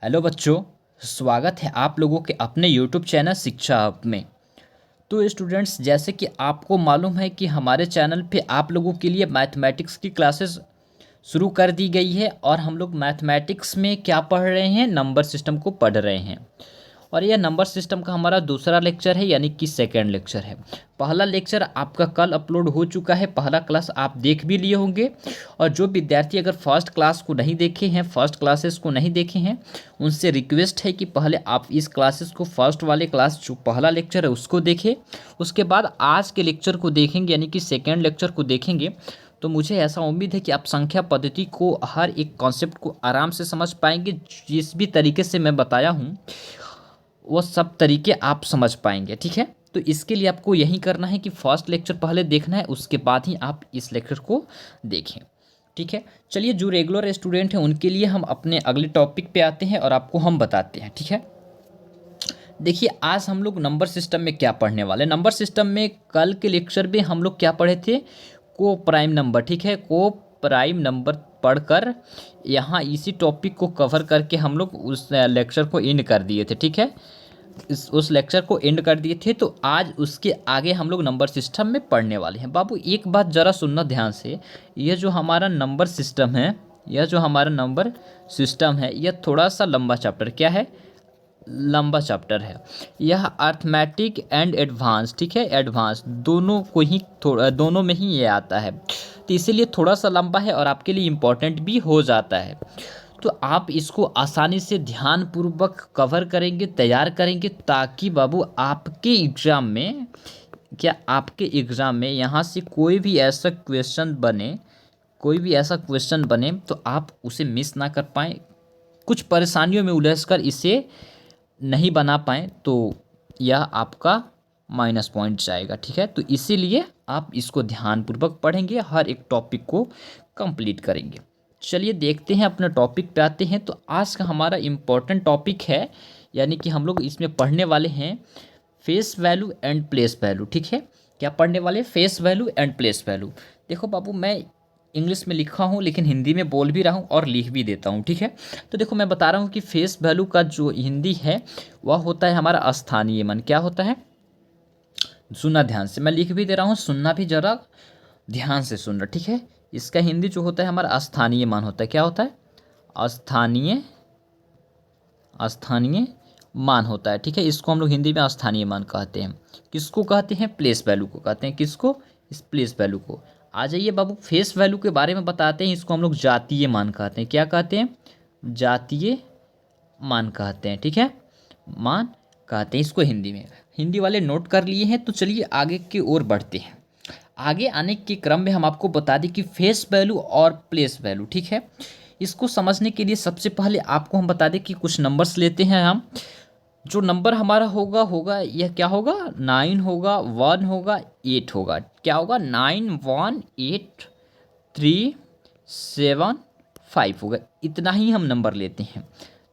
Hello बच्चों। स्वागत है आप लोगों के अपने यूट्यूब चैनल शिक्षा हब में। तो स्टूडेंट्स, जैसे कि आपको मालूम है कि हमारे चैनल पे आप लोगों के लिए मैथमेटिक्स की क्लासेस शुरू कर दी गई है और हम लोग मैथमेटिक्स में क्या पढ़ रहे हैं, नंबर सिस्टम को पढ़ रहे हैं। और यह नंबर सिस्टम का हमारा दूसरा लेक्चर है, यानी कि सेकेंड लेक्चर है। पहला लेक्चर आपका कल अपलोड हो चुका है, पहला क्लास आप देख भी लिए होंगे। और जो विद्यार्थी अगर फर्स्ट क्लास को नहीं देखे हैं, फर्स्ट क्लासेस को नहीं देखे हैं, उनसे रिक्वेस्ट है कि पहले आप इस क्लासेस को, फर्स्ट वाले क्लास जो पहला लेक्चर है उसको देखें। उसके बाद आज के लेक्चर को देखेंगे, यानी कि सेकेंड लेक्चर को देखेंगे। तो मुझे ऐसा उम्मीद है कि आप संख्या पद्धति को, हर एक कॉन्सेप्ट को आराम से समझ पाएंगे। जिस भी तरीके से मैं बताया हूँ वो सब तरीके आप समझ पाएंगे, ठीक है। तो इसके लिए आपको यही करना है कि फर्स्ट लेक्चर पहले देखना है, उसके बाद ही आप इस लेक्चर को देखें, ठीक है। चलिए, जो रेगुलर स्टूडेंट हैं उनके लिए हम अपने अगले टॉपिक पे आते हैं और आपको हम बताते हैं, ठीक है। देखिए, आज हम लोग नंबर सिस्टम में क्या पढ़ने वाले। नंबर सिस्टम में कल के लेक्चर में हम लोग क्या पढ़े थे, को प्राइम नंबर, ठीक है। को प्राइम नंबर पढ़कर यहाँ इसी टॉपिक को कवर करके हम लोग उस लेक्चर को एंड कर दिए थे, ठीक है। उस लेक्चर को एंड कर दिए थे। तो आज उसके आगे हम लोग नंबर सिस्टम में पढ़ने वाले हैं। बाबू, एक बात ज़रा सुनना ध्यान से। यह जो हमारा नंबर सिस्टम है, यह जो हमारा नंबर सिस्टम है, यह थोड़ा सा लंबा चैप्टर, क्या है, लंबा चैप्टर है। यह अर्थमेटिक एंड एडवांस, ठीक है, एडवांस दोनों को ही, थोड़ा दोनों में ही ये आता है। तो इसीलिए थोड़ा सा लंबा है और आपके लिए इम्पोर्टेंट भी हो जाता है। तो आप इसको आसानी से ध्यानपूर्वक कवर करेंगे, तैयार करेंगे, ताकि बाबू आपके एग्ज़ाम में, क्या आपके एग्ज़ाम में यहाँ से कोई भी ऐसा क्वेश्चन बने, कोई भी ऐसा क्वेश्चन बने तो आप उसे मिस ना कर पाएँ। कुछ परेशानियों में उलझकर इसे नहीं बना पाएँ तो यह आपका माइनस पॉइंट जाएगा, ठीक है। तो इसीलिए आप इसको ध्यानपूर्वक पढ़ेंगे, हर एक टॉपिक को कंप्लीट करेंगे। चलिए देखते हैं, अपने टॉपिक पे आते हैं। तो आज का हमारा इम्पोर्टेंट टॉपिक है, यानी कि हम लोग इसमें पढ़ने वाले हैं face value and place value, ठीक है। क्या पढ़ने वाले, face value and place value. देखो बाबू, मैं इंग्लिश में लिखा हूँ लेकिन हिंदी में बोल भी रहा हूँ और लिख भी देता हूँ, ठीक है। तो देखो, मैं बता रहा हूँ कि फेस वैल्यू का जो हिंदी है वह होता है हमारा स्थानीय मान। क्या होता है, सुनना ध्यान से, मैं लिख भी दे रहा हूँ, सुनना भी जरा ध्यान से सुनना, ठीक है। इसका हिंदी जो होता है हमारा स्थानीय मान होता है। क्या होता है, स्थानीय, स्थानीय मान होता है, ठीक है। इसको हम लोग हिंदी में स्थानीय मान कहते हैं। किसको कहते हैं, प्लेस वैल्यू को कहते हैं। किसको, इस प्लेस वैल्यू को। आ जाइए बाबू, फेस वैल्यू के बारे में बताते हैं। इसको हम लोग जातीय मान कहते हैं। क्या कहते हैं, जातीय मान कहते हैं, ठीक है। मान कहते हैं इसको हिंदी में। हिंदी वाले नोट कर लिए हैं, तो चलिए आगे की ओर बढ़ते हैं। आगे आने के क्रम में हम आपको बता दें कि फेस वैल्यू और प्लेस वैल्यू, ठीक है। इसको समझने के लिए सबसे पहले आपको हम बता दें कि कुछ नंबर्स लेते हैं हम। जो नंबर हमारा होगा होगा यह क्या होगा, 9 होगा, 1 होगा, 8 होगा। क्या होगा, 9 1 8 3 7 5 होगा। इतना ही हम नंबर लेते हैं।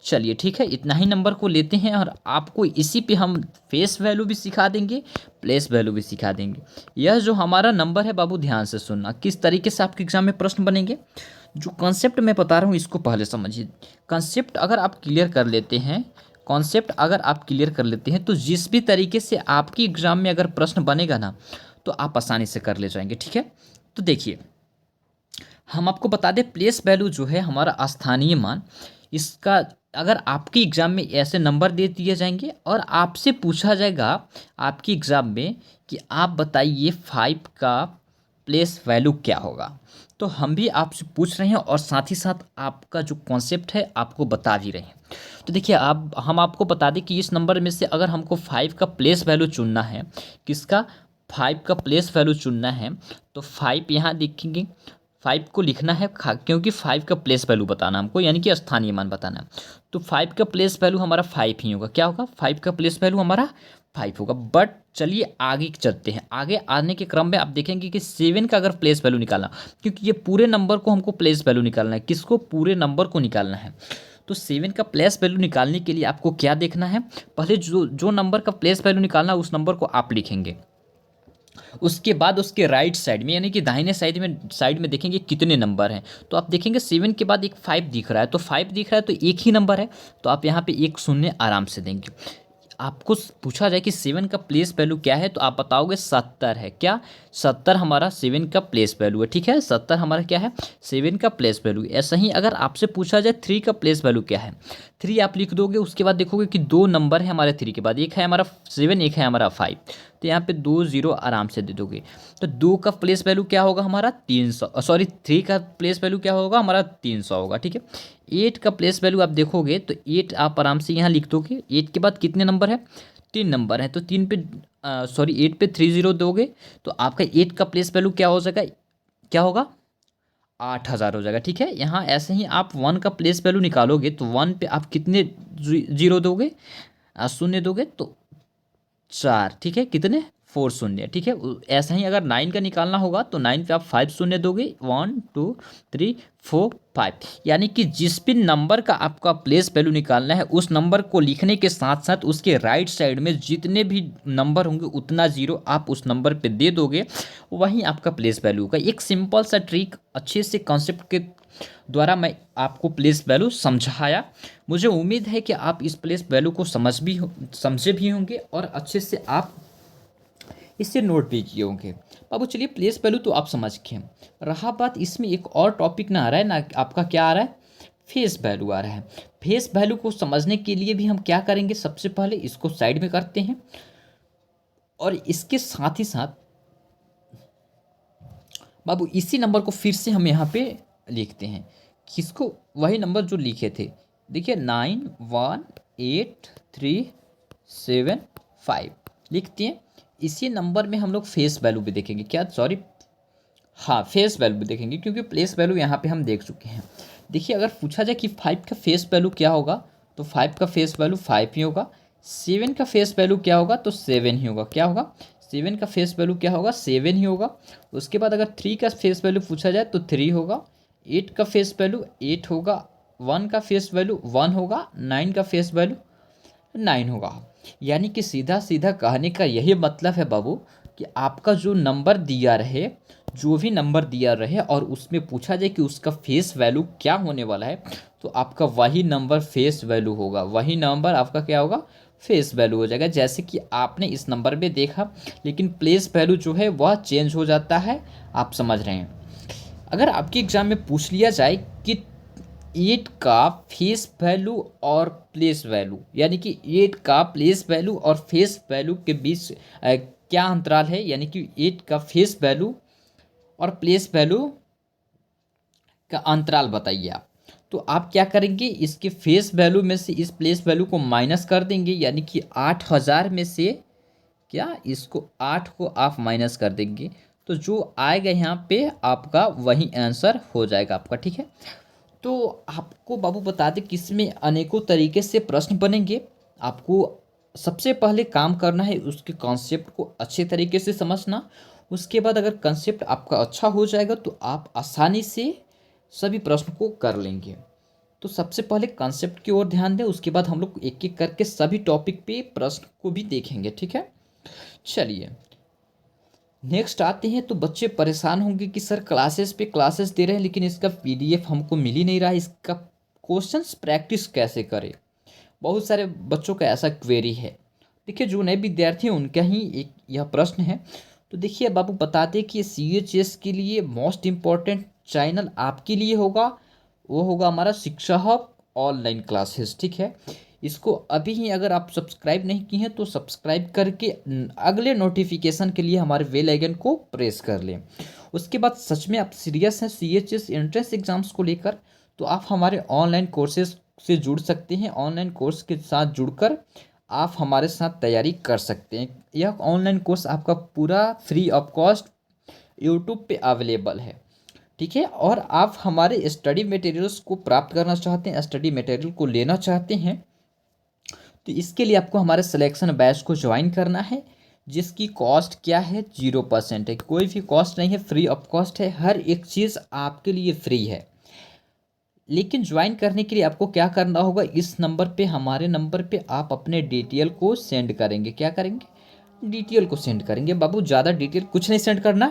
चलिए ठीक है, इतना ही नंबर को लेते हैं और आपको इसी पे हम फेस वैल्यू भी सिखा देंगे, प्लेस वैल्यू भी सिखा देंगे। यह जो हमारा नंबर है बाबू, ध्यान से सुनना, किस तरीके से आपके एग्जाम में प्रश्न बनेंगे। जो कॉन्सेप्ट मैं बता रहा हूँ इसको पहले समझिए। कॉन्सेप्ट अगर आप क्लियर कर लेते हैं, कॉन्सेप्ट अगर आप क्लियर कर लेते हैं, तो जिस भी तरीके से आपकी एग्जाम में अगर प्रश्न बनेगा ना, तो आप आसानी से कर ले जाएंगे, ठीक है। तो देखिए, हम आपको बता दें, प्लेस वैल्यू जो है हमारा स्थानीय मान, इसका अगर आपके एग्ज़ाम में ऐसे नंबर दे दिए जाएंगे और आपसे पूछा जाएगा आपकी एग्ज़ाम में कि आप बताइए 5 का प्लेस वैल्यू क्या होगा, तो हम भी आपसे पूछ रहे हैं और साथ ही साथ आपका जो कॉन्सेप्ट है आपको बता भी रहे हैं। तो देखिए, आप, हम आपको बता दें कि इस नंबर में से अगर हमको 5 का प्लेस वैल्यू चुनना है, किसका, 5 का प्लेस वैल्यू चुनना है, तो 5 यहाँ देखेंगे, 5 को लिखना है, क्योंकि 5 का प्लेस वैल्यू बताना हमको, यानी कि स्थानीय मान बताना है। तो 5 का प्लेस वैल्यू हमारा 5 ही होगा। क्या होगा, 5 का प्लेस वैल्यू हमारा 5 होगा। बट चलिए आगे चलते हैं। आगे आने के क्रम में आप देखेंगे कि 7 का अगर प्लेस वैल्यू निकालना, क्योंकि ये पूरे नंबर को हमको प्लेस वैल्यू निकालना है। किसको, पूरे नंबर को निकालना है। तो 7 का प्लेस वैल्यू निकालने के लिए आपको क्या देखना है, पहले जो जो नंबर का प्लेस वैल्यू निकालना है उस नंबर को आप लिखेंगे। उसके बाद उसके राइट साइड में यानी कि दाहिने साइड में देखेंगे कितने नंबर हैं। तो आप देखेंगे 7 के बाद एक 5 दिख रहा है, तो 5 दिख रहा है तो एक ही नंबर है, तो आप यहाँ पे एक शून्य आराम से देंगे। आपको पूछा जाए कि 7 का प्लेस वैल्यू क्या है, तो आप बताओगे 70 है। क्या 70 हमारा 7 का प्लेस वैल्यू है, ठीक है। 70 हमारा क्या है, 7 का प्लेस वैल्यू। ऐसा ही अगर आपसे पूछा जाए 3 का प्लेस वैल्यू क्या है, 3 आप लिख दोगे। उसके बाद देखोगे कि दो नंबर है हमारे 3 के बाद, एक है हमारा 7, एक है हमारा 5, तो यहाँ पे 2 0 आराम से दे दोगे। तो 2 का प्लेस वैल्यू क्या होगा हमारा 300, सॉरी 3 का प्लेस वैल्यू क्या होगा हमारा 300 होगा, ठीक है। 8 का प्लेस वैल्यू आप देखोगे तो 8 आप आराम से यहाँ लिख दोगे। 8 के बाद कितने नंबर है, 3 नंबर है, तो 3 पे सॉरी 8 पे 3 0 दोगे तो आपका 8 का प्लेस वैल्यू क्या हो जाएगा, क्या होगा 8000 हो जाएगा, ठीक है। यहाँ ऐसे ही आप 1 का प्लेस वैल्यू निकालोगे तो 1 पे आप कितने जीरो दोगे, शून्य दोगे तो 4, ठीक है। कितने 4 शून्य, ठीक है। ऐसा ही अगर 9 का निकालना होगा तो 9 पे आप 5 शून्य दोगे, 1 2 3 4 5, यानी कि जिस भी नंबर का आपका प्लेस वैल्यू निकालना है उस नंबर को लिखने के साथ साथ उसके राइट साइड में जितने भी नंबर होंगे उतना जीरो आप उस नंबर पे दे दोगे, वहीं आपका प्लेस वैल्यू का एक सिंपल सा ट्रिक अच्छे से कॉन्सेप्ट के द्वारा मैं आपको प्लेस वैल्यू समझाया। मुझे उम्मीद है कि आप इस प्लेस वैल्यू को समझे भी होंगे और अच्छे से आप इससे नोट भी किए होंगे। बाबू चलिए प्लेस वैल्यू तो आप समझ गए, रहा बात इसमें एक और टॉपिक ना आ रहा है ना, आपका क्या आ रहा है, फेस वैल्यू आ रहा है। फेस वैल्यू को समझने के लिए भी हम क्या करेंगे, सबसे पहले इसको साइड में करते हैं और इसके साथ ही साथ बाबू इसी नंबर को फिर से हम यहाँ पे लिखते हैं, किसको, वही नंबर जो लिखे थे। देखिए 91837 लिखते हैं। इसी नंबर में हम लोग फेस वैल्यू भी देखेंगे, क्या सॉरी हाँ फेस वैल्यू भी देखेंगे, क्योंकि प्लेस वैल्यू यहाँ पे हम देख चुके हैं। देखिए अगर पूछा जाए कि 5 का फेस वैल्यू क्या होगा, तो 5 का फेस वैल्यू 5 ही होगा। 7 का फेस वैल्यू क्या होगा, तो 7 ही होगा। क्या होगा, 7 का फेस वैल्यू क्या होगा, 7 ही होगा। उसके बाद अगर 3 का फेस वैल्यू पूछा जाए तो 3 होगा। 8 का फेस वैल्यू 8 होगा। 1 का फेस वैल्यू 1 होगा। 9 का फेस वैल्यू 9 होगा। यानी कि सीधा सीधा कहने का यही मतलब है बाबू कि आपका जो नंबर दिया रहे, जो भी नंबर दिया रहे और उसमें पूछा जाए कि उसका फेस वैल्यू क्या होने वाला है, तो आपका वही नंबर फेस वैल्यू होगा, वही नंबर आपका क्या होगा, फेस वैल्यू हो जाएगा। जैसे कि आपने इस नंबर में देखा, लेकिन प्लेस वैल्यू जो है वह चेंज हो जाता है, आप समझ रहे हैं। अगर आपके एग्जाम में पूछ लिया जाए कि 8 का फेस वैल्यू और प्लेस वैल्यू, यानी कि 8 का प्लेस वैल्यू और फेस वैल्यू के बीच क्या अंतराल है, यानी कि 8 का फेस वैल्यू और प्लेस वैल्यू का अंतराल बताइए आप। तो आप क्या करेंगे, इसके फेस वैल्यू में से इस प्लेस वैल्यू को माइनस कर देंगे, यानी कि 8000 में से क्या इसको 8 को आप माइनस कर देंगे, तो जो आएगा यहाँ पे आपका वही आंसर हो जाएगा आपका, ठीक है। तो आपको बाबू बता दें कि इसमें अनेकों तरीके से प्रश्न बनेंगे। आपको सबसे पहले काम करना है उसके कॉन्सेप्ट को अच्छे तरीके से समझना। उसके बाद अगर कंसेप्ट आपका अच्छा हो जाएगा तो आप आसानी से सभी प्रश्न को कर लेंगे। तो सबसे पहले कॉन्सेप्ट की ओर ध्यान दें, उसके बाद हम लोग एक एक करके सभी टॉपिक पे प्रश्न को भी देखेंगे, ठीक है। चलिए नेक्स्ट आते हैं। तो बच्चे परेशान होंगे कि सर क्लासेस पे क्लासेस दे रहे हैं लेकिन इसका पीडीएफ हमको मिल ही नहीं रहा है, इसका क्वेश्चंस प्रैक्टिस कैसे करें। बहुत सारे बच्चों का ऐसा क्वेरी है। देखिए जो नए विद्यार्थी हैं उनका ही एक यह प्रश्न है। तो देखिए बाबू बताते कि CHS के लिए मोस्ट इम्पॉर्टेंट चैनल आपके लिए होगा, वो होगा हमारा शिक्षा हब ऑनलाइन क्लासेस, ठीक है। इसको अभी ही अगर आप सब्सक्राइब नहीं किए हैं तो सब्सक्राइब करके अगले नोटिफिकेशन के लिए हमारे बेल आइकन को प्रेस कर लें। उसके बाद सच में आप सीरियस हैं CHS एंट्रेंस एग्जाम्स को लेकर, तो आप हमारे ऑनलाइन कोर्सेज से जुड़ सकते हैं। ऑनलाइन कोर्स के साथ जुड़कर आप हमारे साथ तैयारी कर सकते हैं। यह ऑनलाइन कोर्स आपका पूरा फ्री ऑफ कॉस्ट यूट्यूब पे अवेलेबल है, ठीक है। और आप हमारे स्टडी मटेरियल्स को प्राप्त करना चाहते हैं, स्टडी मटेरियल को लेना चाहते हैं, तो इसके लिए आपको हमारे सिलेक्शन बैच को ज्वाइन करना है, जिसकी कॉस्ट क्या है 0% है, कोई भी कॉस्ट नहीं है, फ्री ऑफ कॉस्ट है, हर एक चीज़ आपके लिए फ्री है। लेकिन ज्वाइन करने के लिए आपको क्या करना होगा, इस नंबर पे, हमारे नंबर पे आप अपने डिटेल को सेंड करेंगे। क्या करेंगे, डिटेल को सेंड करेंगे। बाबू ज़्यादा डिटेल कुछ नहीं सेंड करना,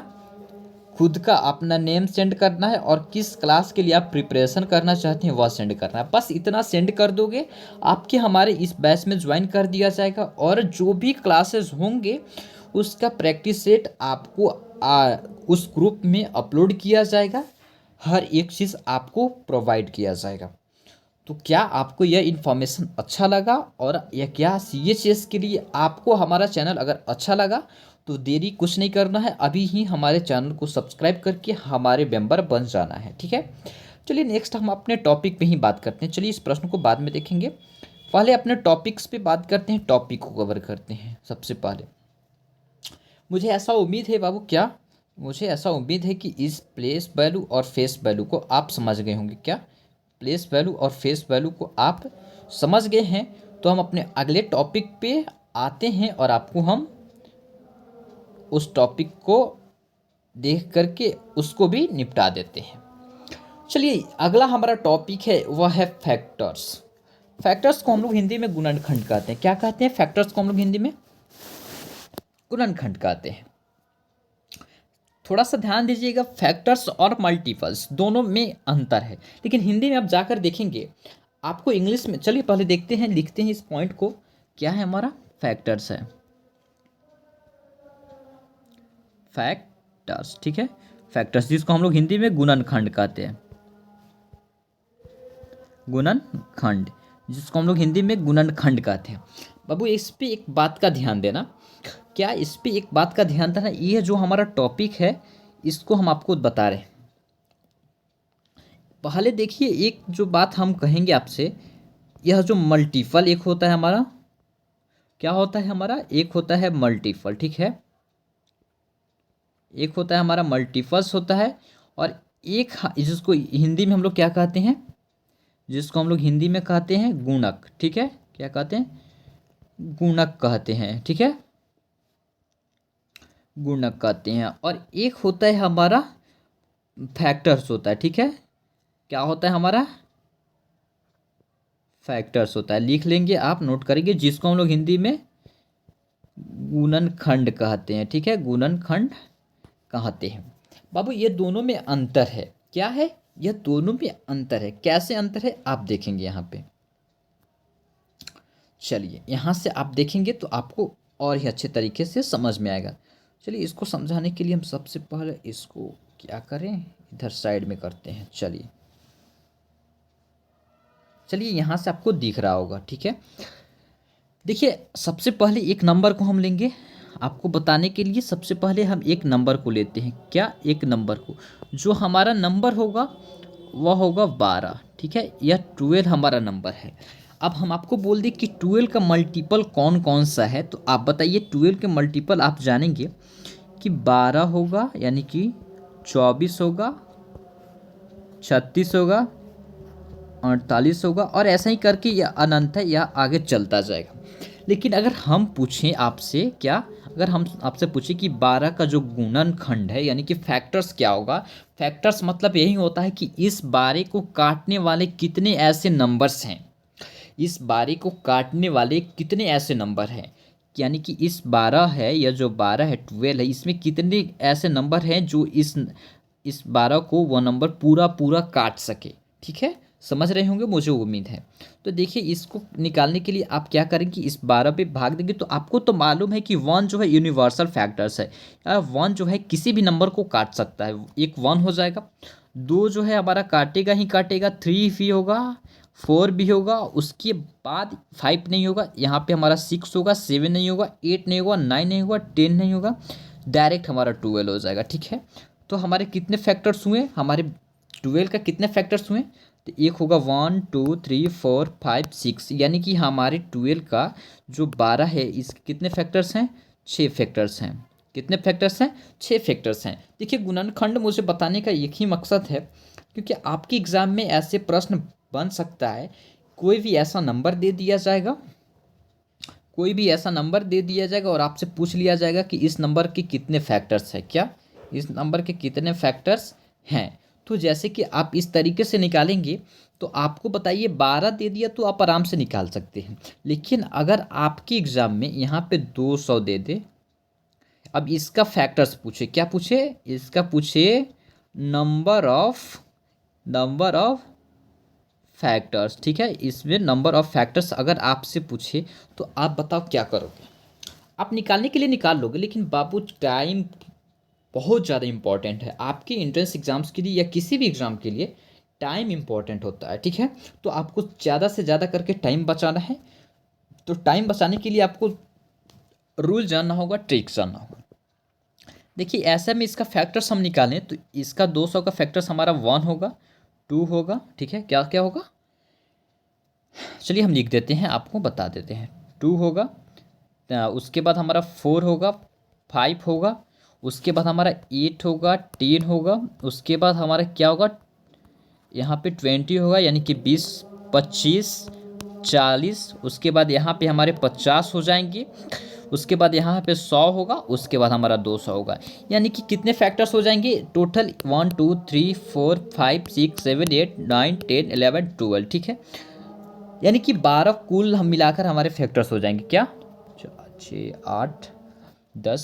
खुद का अपना नेम सेंड करना है और किस क्लास के लिए आप प्रिपरेशन करना चाहते हैं वह सेंड करना है। बस इतना सेंड कर दोगे, आपके हमारे इस बैच में ज्वाइन कर दिया जाएगा और जो भी क्लासेस होंगे उसका प्रैक्टिस सेट आपको उस ग्रुप में अपलोड किया जाएगा, हर एक चीज़ आपको प्रोवाइड किया जाएगा। तो क्या आपको यह इन्फॉर्मेशन अच्छा लगा? और यह क्या CHS के लिए आपको हमारा चैनल अगर अच्छा लगा तो देरी कुछ नहीं करना है, अभी ही हमारे चैनल को सब्सक्राइब करके हमारे मेंबर बन जाना है, ठीक है। चलिए नेक्स्ट हम अपने टॉपिक पे ही बात करते हैं। चलिए इस प्रश्न को बाद में देखेंगे, पहले अपने टॉपिक्स पे बात करते हैं, टॉपिक को कवर करते हैं। सबसे पहले मुझे ऐसा उम्मीद है बाबू, क्या मुझे ऐसा उम्मीद है कि इस प्लेस वैल्यू और फेस वैल्यू को आप समझ गए होंगे। क्या प्लेस वैल्यू और फेस वैल्यू को आप समझ गए हैं? तो हम अपने अगले टॉपिक पे आते हैं और आपको हम उस टॉपिक को देख करके उसको भी निपटा देते हैं। चलिए अगला हमारा टॉपिक है वह है फैक्टर्स। फैक्टर्स को हम लोग हिंदी में गुणनखंड कहते हैं। क्या कहते हैं? फैक्टर्स को हम लोग हिंदी में गुणनखंड कहते हैं। थोड़ा सा ध्यान दीजिएगा, फैक्टर्स और मल्टीपल्स दोनों में अंतर है, लेकिन हिंदी में आप जाकर देखेंगे आपको इंग्लिश में। चलिए पहले देखते हैं, लिखते हैं इस पॉइंट को। क्या है हमारा? फैक्टर्स है, फैक्टर्स, ठीक है। फैक्टर्स जिसको हम लोग हिंदी में गुणनखंड कहते हैं, गुणनखंड जिसको हम लोग हिंदी में गुणनखंड कहते हैं। बाबू इस पे एक बात का ध्यान देना, क्या इस पे एक बात का ध्यान देना, ये जो हमारा टॉपिक है इसको हम आपको बता रहे हैं। पहले देखिए एक जो बात हम कहेंगे आपसे, यह जो मल्टीपल एक होता है हमारा, क्या होता है हमारा? एक होता है मल्टीपल, ठीक है। एक होता है हमारा मल्टीपल्स होता है, और एक जिसको हिंदी में हम लोग क्या कहते हैं? जिसको हम लोग हिंदी में कहते हैं गुणक, ठीक है। क्या कहते हैं? गुणक कहते हैं, ठीक है, गुणक कहते हैं। और एक होता है हमारा फैक्टर्स होता है, ठीक है। क्या होता है हमारा? फैक्टर्स होता है। लिख लेंगे आप, नोट करेंगे, जिसको हम लोग हिंदी में गुणनखंड कहते हैं, ठीक है, गुणनखंड कहते हैं। बाबू ये दोनों में अंतर है। क्या है? यह दोनों में अंतर है। कैसे अंतर है आप देखेंगे यहाँ पे। चलिए यहाँ से आप देखेंगे तो आपको और ही अच्छे तरीके से समझ में आएगा। चलिए इसको समझाने के लिए हम सबसे पहले इसको क्या करें, इधर साइड में करते हैं। चलिए यहाँ से आपको दिख रहा होगा, ठीक है। देखिए सबसे पहले एक नंबर को हम लेंगे आपको बताने के लिए। सबसे पहले हम एक नंबर को लेते हैं। क्या? एक नंबर को। जो हमारा नंबर होगा वह होगा 12, ठीक है। यह 12 हमारा नंबर है। अब हम आपको बोल दें कि 12 का मल्टीपल कौन कौन सा है, तो आप बताइए। 12 के मल्टीपल आप जानेंगे कि 12 होगा, यानी कि 24 होगा, 36 होगा, 48 होगा, और ऐसा ही करके यह अनंत है, यह आगे चलता जाएगा। लेकिन अगर हम पूछें आपसे, क्या अगर हम आपसे पूछें कि 12 का जो गुणनखंड है यानी कि फैक्टर्स क्या होगा, फैक्टर्स मतलब यही होता है कि इस 12 को काटने वाले कितने ऐसे नंबर्स हैं, इस 12 को काटने वाले कितने ऐसे नंबर हैं। यानी कि इस 12 है, या जो 12 है 12 है, इसमें कितने ऐसे नंबर हैं जो इस 12 को वो नंबर पूरा पूरा काट सके, ठीक है। समझ रहे होंगे, मुझे उम्मीद है। तो देखिए इसको निकालने के लिए आप क्या करेंगे, इस 12 पे भाग देंगे। तो आपको तो मालूम है कि 1 जो है यूनिवर्सल फैक्टर्स है, 1 जो है किसी भी नंबर को काट सकता है, एक 1 हो जाएगा। 2 जो है हमारा काटेगा ही काटेगा, 3 भी होगा, 4 भी होगा, उसके बाद 5 नहीं होगा, यहाँ पे हमारा 6 होगा, 7 नहीं होगा, 8 नहीं होगा, 9 नहीं होगा, 10 नहीं होगा, डायरेक्ट हमारा 12 हो जाएगा, ठीक है। तो हमारे कितने फैक्टर्स हुए? हमारे 12 का कितने फैक्टर्स हुए? तो एक होगा 1 2 3 4 5 6, यानी कि हमारे 12 का जो 12 है इसके कितने फैक्टर्स हैं? 6 फैक्टर्स हैं। कितने फैक्टर्स हैं? 6 फैक्टर्स हैं। देखिए गुणनखंड मुझे बताने का एक ही मकसद है, क्योंकि आपके एग्ज़ाम में ऐसे प्रश्न बन सकता है, कोई भी ऐसा नंबर दे दिया जाएगा, कोई भी ऐसा नंबर दे दिया जाएगा और आपसे पूछ लिया जाएगा कि इस नंबर के कितने फैक्टर्स हैं। क्या? इस नंबर के कितने फैक्टर्स हैं। तो जैसे कि आप इस तरीके से निकालेंगे, तो आपको बताइए 12 दे दिया तो आप आराम से निकाल सकते हैं। लेकिन अगर आपके एग्ज़ाम में यहाँ पे 200 दे दे, अब इसका फैक्टर्स पूछे, क्या पूछे, इसका पूछे नंबर ऑफ फैक्टर्स। ठीक है, इसमें नंबर ऑफ फैक्टर्स अगर आपसे पूछे तो आप बताओ क्या करोगे। आप निकालने के लिए निकाल लोगे, लेकिन बाबू टाइम बहुत ज़्यादा इंपॉर्टेंट है आपके एंट्रेंस एग्जाम्स के लिए या किसी भी एग्ज़ाम के लिए। टाइम इंपॉर्टेंट होता है, ठीक है। तो आपको ज़्यादा से ज़्यादा करके टाइम बचाना है। तो टाइम बचाने के लिए आपको रूल जानना होगा, ट्रिक जानना होगा। देखिए ऐसा में इसका फैक्टर्स हम निकालें तो इसका 200 का फैक्टर्स हमारा 1 होगा, 2 होगा, ठीक है। क्या क्या होगा, चलिए हम लिख देते हैं, आपको बता देते हैं। 2 होगा, उसके बाद हमारा 4 होगा, 5 होगा, उसके बाद हमारा 8 होगा, 10 होगा, उसके बाद हमारा क्या होगा, यहाँ पे 20 होगा, यानी कि 20, 25, 40, उसके बाद यहाँ पे हमारे 50 हो जाएंगे, उसके बाद यहाँ पे 100 होगा, उसके बाद हमारा 200 होगा। यानी कि कितने फैक्टर्स हो जाएंगे टोटल, 1 2 3 4 5 6 7 8 9 10 11 12, ठीक है। यानी कि 12 कुल हम मिलाकर हमारे फैक्टर्स हो जाएंगे, क्या 6 8 10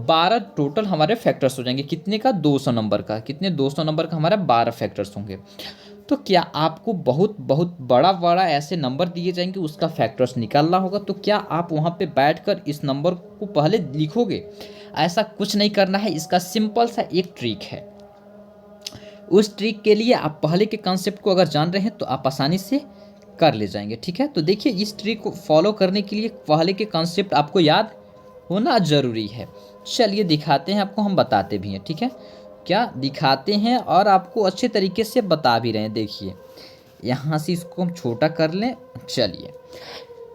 12 टोटल हमारे फैक्टर्स हो जाएंगे। कितने का, 200 नंबर का। कितने, 200 नंबर का हमारा 12 फैक्टर्स होंगे। तो क्या आपको बहुत बहुत बड़ा बड़ा ऐसे नंबर दिए जाएंगे, उसका फैक्टर्स निकालना होगा। तो क्या आप वहाँ पे बैठकर इस नंबर को पहले लिखोगे, ऐसा कुछ नहीं करना है। इसका सिंपल सा एक ट्रिक है, उस ट्रिक के लिए आप पहले के कॉन्सेप्ट को अगर जान रहे हैं तो आप आसानी से कर ले जाएंगे, ठीक है। तो देखिए इस ट्रिक को फॉलो करने के लिए पहले के कॉन्सेप्ट आपको याद होना ज़रूरी है। चलिए दिखाते हैं आपको, हम बताते भी हैं, ठीक है। क्या दिखाते हैं और आपको अच्छे तरीके से बता भी रहे हैं। देखिए यहाँ से इसको हम छोटा कर लें। चलिए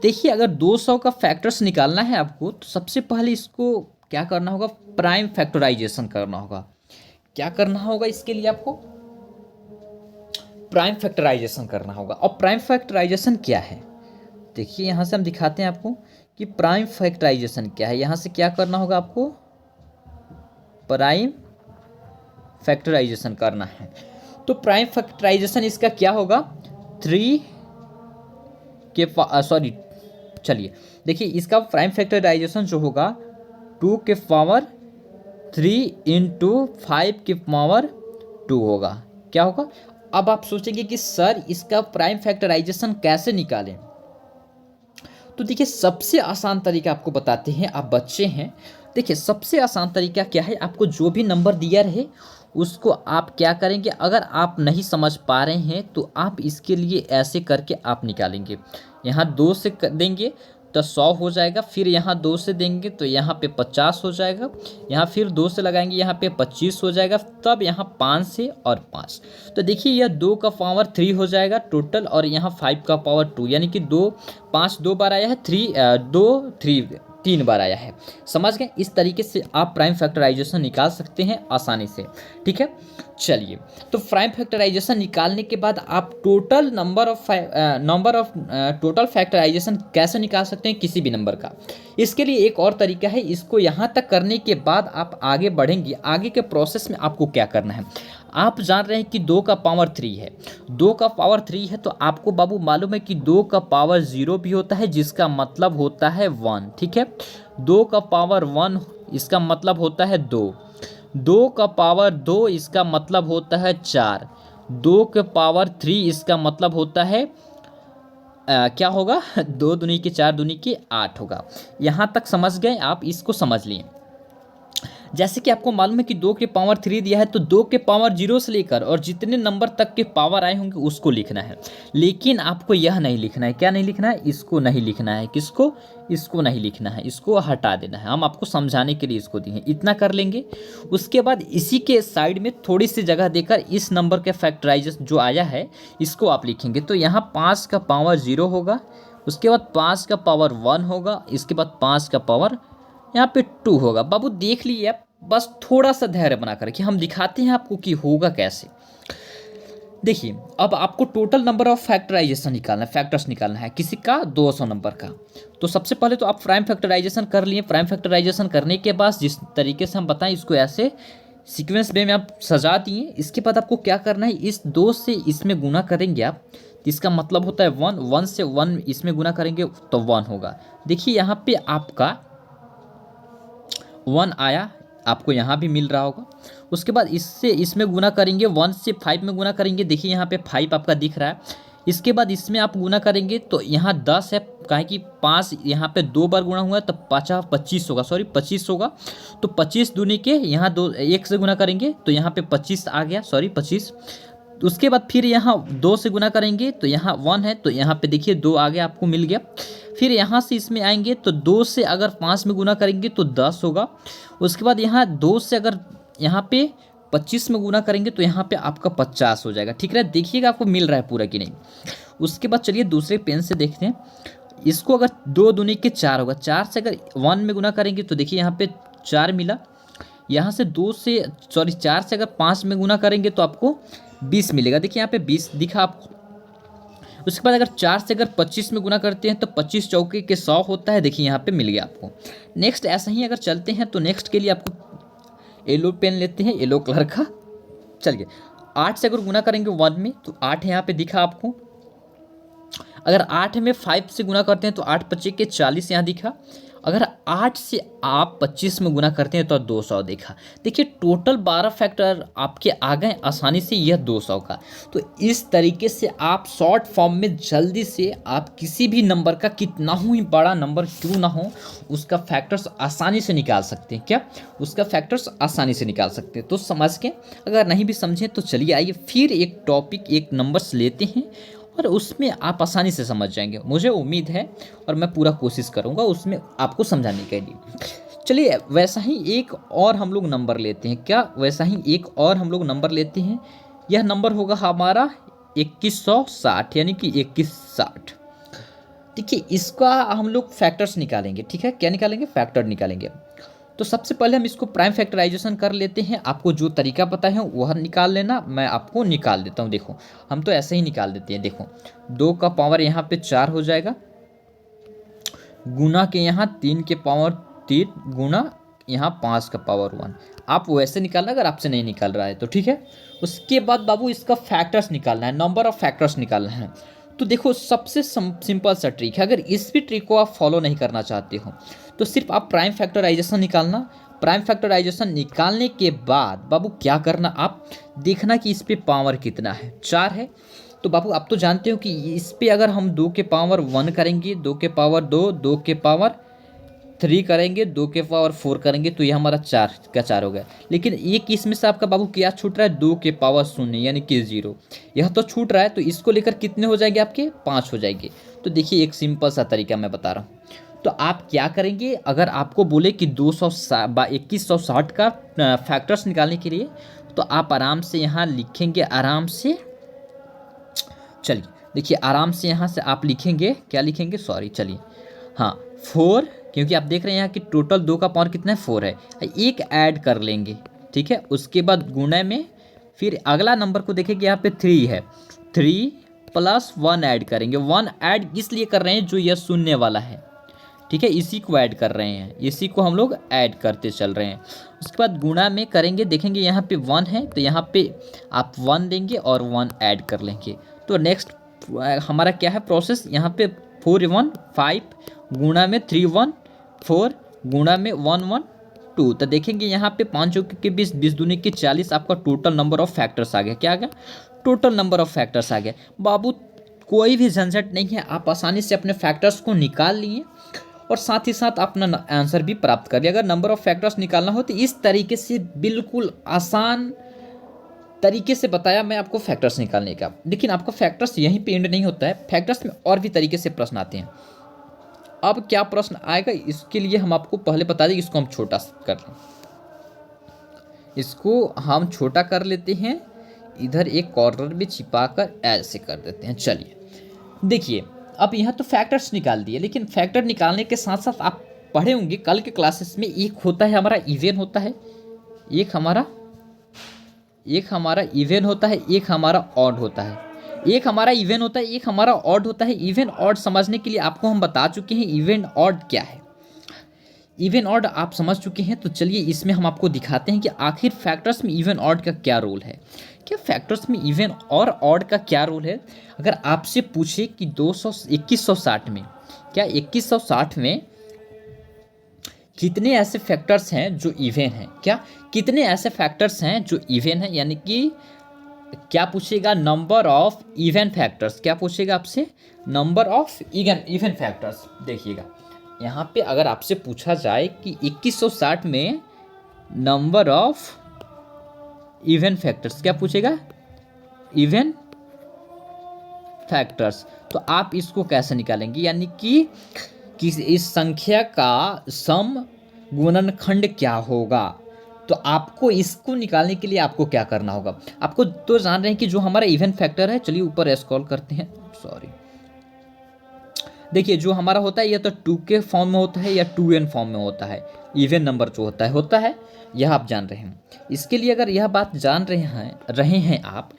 देखिए, अगर 200 का फैक्टर्स निकालना है आपको तो सबसे पहले इसको क्या करना होगा, प्राइम फैक्टराइजेशन करना होगा। क्या करना होगा इसके लिए आपको, प्राइम फैक्टराइजेशन करना होगा। और प्राइम फैक्टराइजेशन क्या है, देखिए यहाँ से हम दिखाते हैं आपको कि प्राइम फैक्टराइजेशन क्या है। यहाँ से क्या करना होगा आपको, प्राइम फैक्टराइजेशन करना है। तो प्राइम फैक्टराइजेशन इसका क्या होगा, 3 के सॉरी चलिए देखिए इसका प्राइम फैक्टराइजेशन जो होगा 2 के पावर 3 इंटू 5 के पावर 2 होगा। क्या होगा, अब आप सोचेंगे कि सर इसका प्राइम फैक्टराइजेशन कैसे निकालें। तो देखिए सबसे आसान तरीका आपको बताते हैं, आप बच्चे हैं। देखिए सबसे आसान तरीका क्या है, आपको जो भी नंबर दिया रहे उसको आप क्या करेंगे, अगर आप नहीं समझ पा रहे हैं तो आप इसके लिए ऐसे करके आप निकालेंगे। यहाँ 2 से देंगे तो 100 हो जाएगा, फिर यहाँ 2 से देंगे तो यहाँ पे 50 हो जाएगा, यहाँ फिर 2 से लगाएंगे यहाँ पे 25 हो जाएगा, तब यहाँ 5 से और 5। तो देखिए यह 2 का पावर 3 हो जाएगा टोटल, और यहाँ 5 का पावर 2, यानी कि 2 5 2 बार आया है, 3 बार आया है। समझ गए, इस तरीके से आप प्राइम फैक्टराइजेशन निकाल सकते हैं आसानी से, ठीक है। चलिए तो प्राइम फैक्टराइजेशन निकालने के बाद आप total number of total factorization कैसे निकाल सकते हैं किसी भी नंबर का। इसके लिए एक और तरीका है, इसको यहाँ तक करने के बाद आप आगे बढ़ेंगे। आगे के प्रोसेस में आपको क्या करना है, आप जान रहे हैं कि 2 का पावर 3 है, 2 का पावर 3 है, तो आपको बाबू मालूम है कि 2 का पावर 0 भी होता है, जिसका मतलब होता है 1, ठीक है। 2 का पावर 1 इसका मतलब होता है 2, 2 का पावर 2 इसका मतलब होता है 4, 2 के पावर 3 इसका मतलब होता है क्या होगा 2 दूनी के 4 दूनी के 8 होगा। यहाँ तक समझ गए आप, इसको समझ लिए। जैसे कि आपको मालूम है कि 2 के पावर 3 दिया है, तो 2 के पावर 0 से लेकर और जितने नंबर तक के पावर आए होंगे उसको लिखना है। लेकिन आपको यह नहीं लिखना है, क्या नहीं लिखना है, इसको नहीं लिखना है। किसको, इसको नहीं लिखना है, इसको हटा देना है। हम आपको समझाने के लिए इसको दिए हैं, इतना कर लेंगे। उसके बाद इसी के साइड में थोड़ी सी जगह देकर इस नंबर के फैक्टराइजेशन जो आया है इसको आप लिखेंगे। तो यहाँ 5 का पावर 0 होगा, उसके बाद 5 का पावर 1 होगा, इसके बाद 5 का पावर यहाँ पे 2 होगा। बाबू देख लिए आप, बस थोड़ा सा धैर्य बना कर कि हम दिखाते हैं आपको कि होगा कैसे। देखिए अब आपको टोटल नंबर ऑफ फैक्टराइजेशन निकालना है, फैक्टर्स निकालना है किसी का 200 नंबर का। तो सबसे पहले तो आप प्राइम फैक्टराइजेशन कर लिए। प्राइम फैक्टराइजेशन करने के बाद जिस तरीके से हम बताएं इसको ऐसे सीक्वेंस वे में आप सजा दिए। इसके बाद आपको क्या करना है, इस 2 से इसमें गुना करेंगे आप, इसका मतलब होता है 1, 1 से 1 इसमें गुना करेंगे तो 1 होगा। देखिए यहाँ पे आपका 1 आया, आपको यहाँ भी मिल रहा होगा। उसके बाद इससे इसमें गुना करेंगे, 1 से 5 में गुना करेंगे, देखिए यहाँ पे 5 आपका दिख रहा है। इसके बाद इसमें आप गुना करेंगे तो यहाँ 10 है, काहे कि 5 यहाँ पे 2 बार गुना हुआ है तो 25 होगा, सॉरी 25 होगा। तो 25 दूनी के यहाँ 1 से गुना करेंगे तो यहाँ पे 25 आ गया, सॉरी 25। उसके बाद फिर यहाँ 2 से गुना करेंगे तो यहाँ 1 है, तो यहाँ पे देखिए 2 आ गया, आपको मिल गया। फिर यहाँ से इसमें आएंगे तो 2 से अगर 5 में गुना करेंगे तो 10 होगा। उसके बाद यहाँ 2 से अगर यहाँ पे 25 में गुना करेंगे तो यहाँ पे आपका 50 हो जाएगा। ठीक है, देखिएगा आपको मिल रहा है पूरा कि नहीं। उसके बाद चलिए दूसरे पेन से देखते हैं। इसको अगर 2 दूनी के 4 होगा, 4 से अगर 1 में गुना करेंगे तो देखिए यहाँ पे 4 मिला। यहाँ से 4 से अगर 5 में गुना करेंगे तो आपको 20 मिलेगा, देखिए यहाँ पे 20 दिखा आपको। उसके बाद अगर 4 से अगर 25 में गुना करते हैं तो 25 चौके के 100 होता है, देखिए यहाँ पे मिल गया आपको। नेक्स्ट ऐसा ही अगर चलते हैं तो नेक्स्ट के लिए आपको येलो पेन लेते हैं, येलो कलर का। चलिए 8 से अगर गुना करेंगे 1 में तो 8 यहाँ पे दिखा आपको। अगर 8 में 5 से गुना करते हैं तो 8 पच्चे के 40 यहाँ दिखा। अगर 8 से आप 25 में गुना करते हैं तो 200 देखा। देखिए टोटल 12 फैक्टर आपके आ गए आसानी से यह 200 का। तो इस तरीके से आप शॉर्ट फॉर्म में जल्दी से आप किसी भी नंबर का, कितना ही बड़ा नंबर क्यों ना हो, उसका फैक्टर्स आसानी से निकाल सकते हैं। क्या उसका फैक्टर्स आसानी से निकाल सकते हैं। तो समझ के, अगर नहीं भी समझें तो चलिए आइए फिर एक टॉपिक, एक नंबर्स लेते हैं और उसमें आप आसानी से समझ जाएंगे, मुझे उम्मीद है। और मैं पूरा कोशिश करूँगा उसमें आपको समझाने के लिए। चलिए वैसा ही एक और हम लोग नंबर लेते हैं। क्या वैसा ही एक और हम लोग नंबर लेते हैं। यह नंबर होगा हमारा 2160, यानी कि 2160। देखिए इसका हम लोग फैक्टर्स निकालेंगे। ठीक है, क्या निकालेंगे, फैक्टर निकालेंगे। तो सबसे पहले हम इसको प्राइम फैक्टराइजेशन कर लेते हैं। आपको जो तरीका पता है वह निकाल लेना, मैं आपको निकाल देता हूँ। देखो हम तो ऐसे ही निकाल देते हैं। देखो 2 का पावर यहाँ पे 4 हो जाएगा, गुना के यहाँ 3 के पावर 3, गुना यहाँ 5 का पावर 1। आप वैसे निकालना अगर आपसे नहीं निकाल रहा है तो, ठीक है। उसके बाद बाबू इसका फैक्टर्स निकालना है, नंबर ऑफ फैक्टर्स निकालना है। तो देखो सबसे सिंपल सा ट्रिक है। अगर इस भी ट्रिक को आप फॉलो नहीं करना चाहते हो तो सिर्फ आप प्राइम फैक्टराइजेशन निकालना। प्राइम फैक्टराइजेशन निकालने के बाद बाबू क्या करना, आप देखना कि इस पे पावर कितना है, 4 है। तो बाबू आप तो जानते हो कि इस पे अगर हम 2 के पावर 1 करेंगे, 2 के पावर 2, 2 के पावर 3 करेंगे, 2 के पावर 4 करेंगे तो ये हमारा 4 का 4 हो गया। लेकिन एक इसमें से आपका बाबू क्या छूट रहा है, 2 के पावर 0 यानी कि 0, यह तो छूट रहा है। तो इसको लेकर कितने हो जाएंगे आपके, 5 हो जाएंगे। तो देखिए एक सिंपल सा तरीका मैं बता रहा हूँ। तो आप क्या करेंगे, अगर आपको बोले कि 2160 का फैक्टर्स निकालने के लिए, तो आप आराम से यहाँ लिखेंगे, आराम से। चलिए देखिए आराम से यहाँ से आप लिखेंगे, क्या लिखेंगे, सॉरी चलिए, हाँ 4, क्योंकि आप देख रहे हैं यहाँ कि टोटल 2 का पावर कितना है, 4 है। एक ऐड कर लेंगे, ठीक है। उसके बाद गुणे में फिर अगला नंबर को देखेंगे, यहाँ पे 3 है, 3 + 1 ऐड करेंगे। 1 ऐड इसलिए कर रहे हैं जो यह शून्य वाला है, ठीक है, इसी को ऐड कर रहे हैं, इसी को हम लोग ऐड करते चल रहे हैं। उसके बाद गुणा में करेंगे, देखेंगे यहाँ पे 1 है तो यहाँ पे आप 1 देंगे और 1 ऐड कर लेंगे। तो नेक्स्ट हमारा क्या है प्रोसेस, यहाँ पे 4 1 5, गुणा में 3 1 4, गुणा में 1 1 2। तो देखेंगे यहाँ पे 5 चौके के 20, 20 दूनी के 40, आपका टोटल नंबर ऑफ फैक्टर्स आ गया। क्या आ गया, टोटल नंबर ऑफ फैक्टर्स आ गया। बाबू कोई भी झंझट नहीं है, आप आसानी से अपने फैक्टर्स को निकाल लिए और साथ ही साथ अपना आंसर भी प्राप्त कर लिया। अगर नंबर ऑफ फैक्टर्स निकालना हो तो इस तरीके से बिल्कुल आसान तरीके से बताया मैं आपको फैक्टर्स निकालने का। लेकिन आपका फैक्टर्स यहीं पे एंड नहीं होता है, फैक्टर्स में और भी तरीके से प्रश्न आते हैं। अब क्या प्रश्न आएगा इसके लिए हम आपको पहले बता दें, इसको हम छोटा कर लें, इसको हम छोटा कर लेते हैं, इधर एक कॉर्नर में छिपा कर ऐसे कर देते हैं। चलिए देखिए अब यहाँ तो फैक्टर्स निकाल दिए, लेकिन फैक्टर निकालने के साथ साथ आप पढ़े होंगे कल के क्लासेस में, एक होता है हमारा इवन होता है, एक हमारा इवन होता है, एक हमारा ऑड होता है। एक हमारा इवन होता है, एक हमारा ऑड होता है। इवन ऑड समझने के लिए आपको हम बता चुके हैं इवन ऑड क्या है, इवन ऑड आप समझ चुके हैं। तो चलिए इसमें हम आपको दिखाते हैं कि आखिर फैक्टर्स में इवन ऑड का क्या रोल है। क्या फैक्टर्स में इवन और ऑड का क्या रोल है। अगर आपसे पूछे कि 2160 में, क्या 2160 में कितने ऐसे फैक्टर्स हैं जो इवन हैं, क्या कितने ऐसे फैक्टर्स हैं जो इवन हैं, यानी कि क्या पूछेगा, नंबर ऑफ इवन फैक्टर्स, क्या पूछेगा आपसे, नंबर ऑफ इवन फैक्टर्स। देखिएगा यहाँ पे अगर आपसे पूछा जाए कि 2160 में नंबर ऑफ इवन फैक्टर्स, क्या पूछेगा, इवन फैक्टर्स, तो आप इसको कैसे निकालेंगे, यानी कि इस संख्या का सम गुणनखंड क्या होगा। तो आपको इसको निकालने के लिए आपको क्या करना होगा, आपको तो जान रहे हैं कि जो हमारा इवन फैक्टर है, चलिए ऊपर स्क्रॉल करते हैं, सॉरी, देखिए जो हमारा होता है या तो 2 के फॉर्म में होता है या 2n फॉर्म में होता है, इवन नंबर जो होता है, यह आप जान रहे हैं। इसके लिए अगर यह बात जान रहे हैं आप,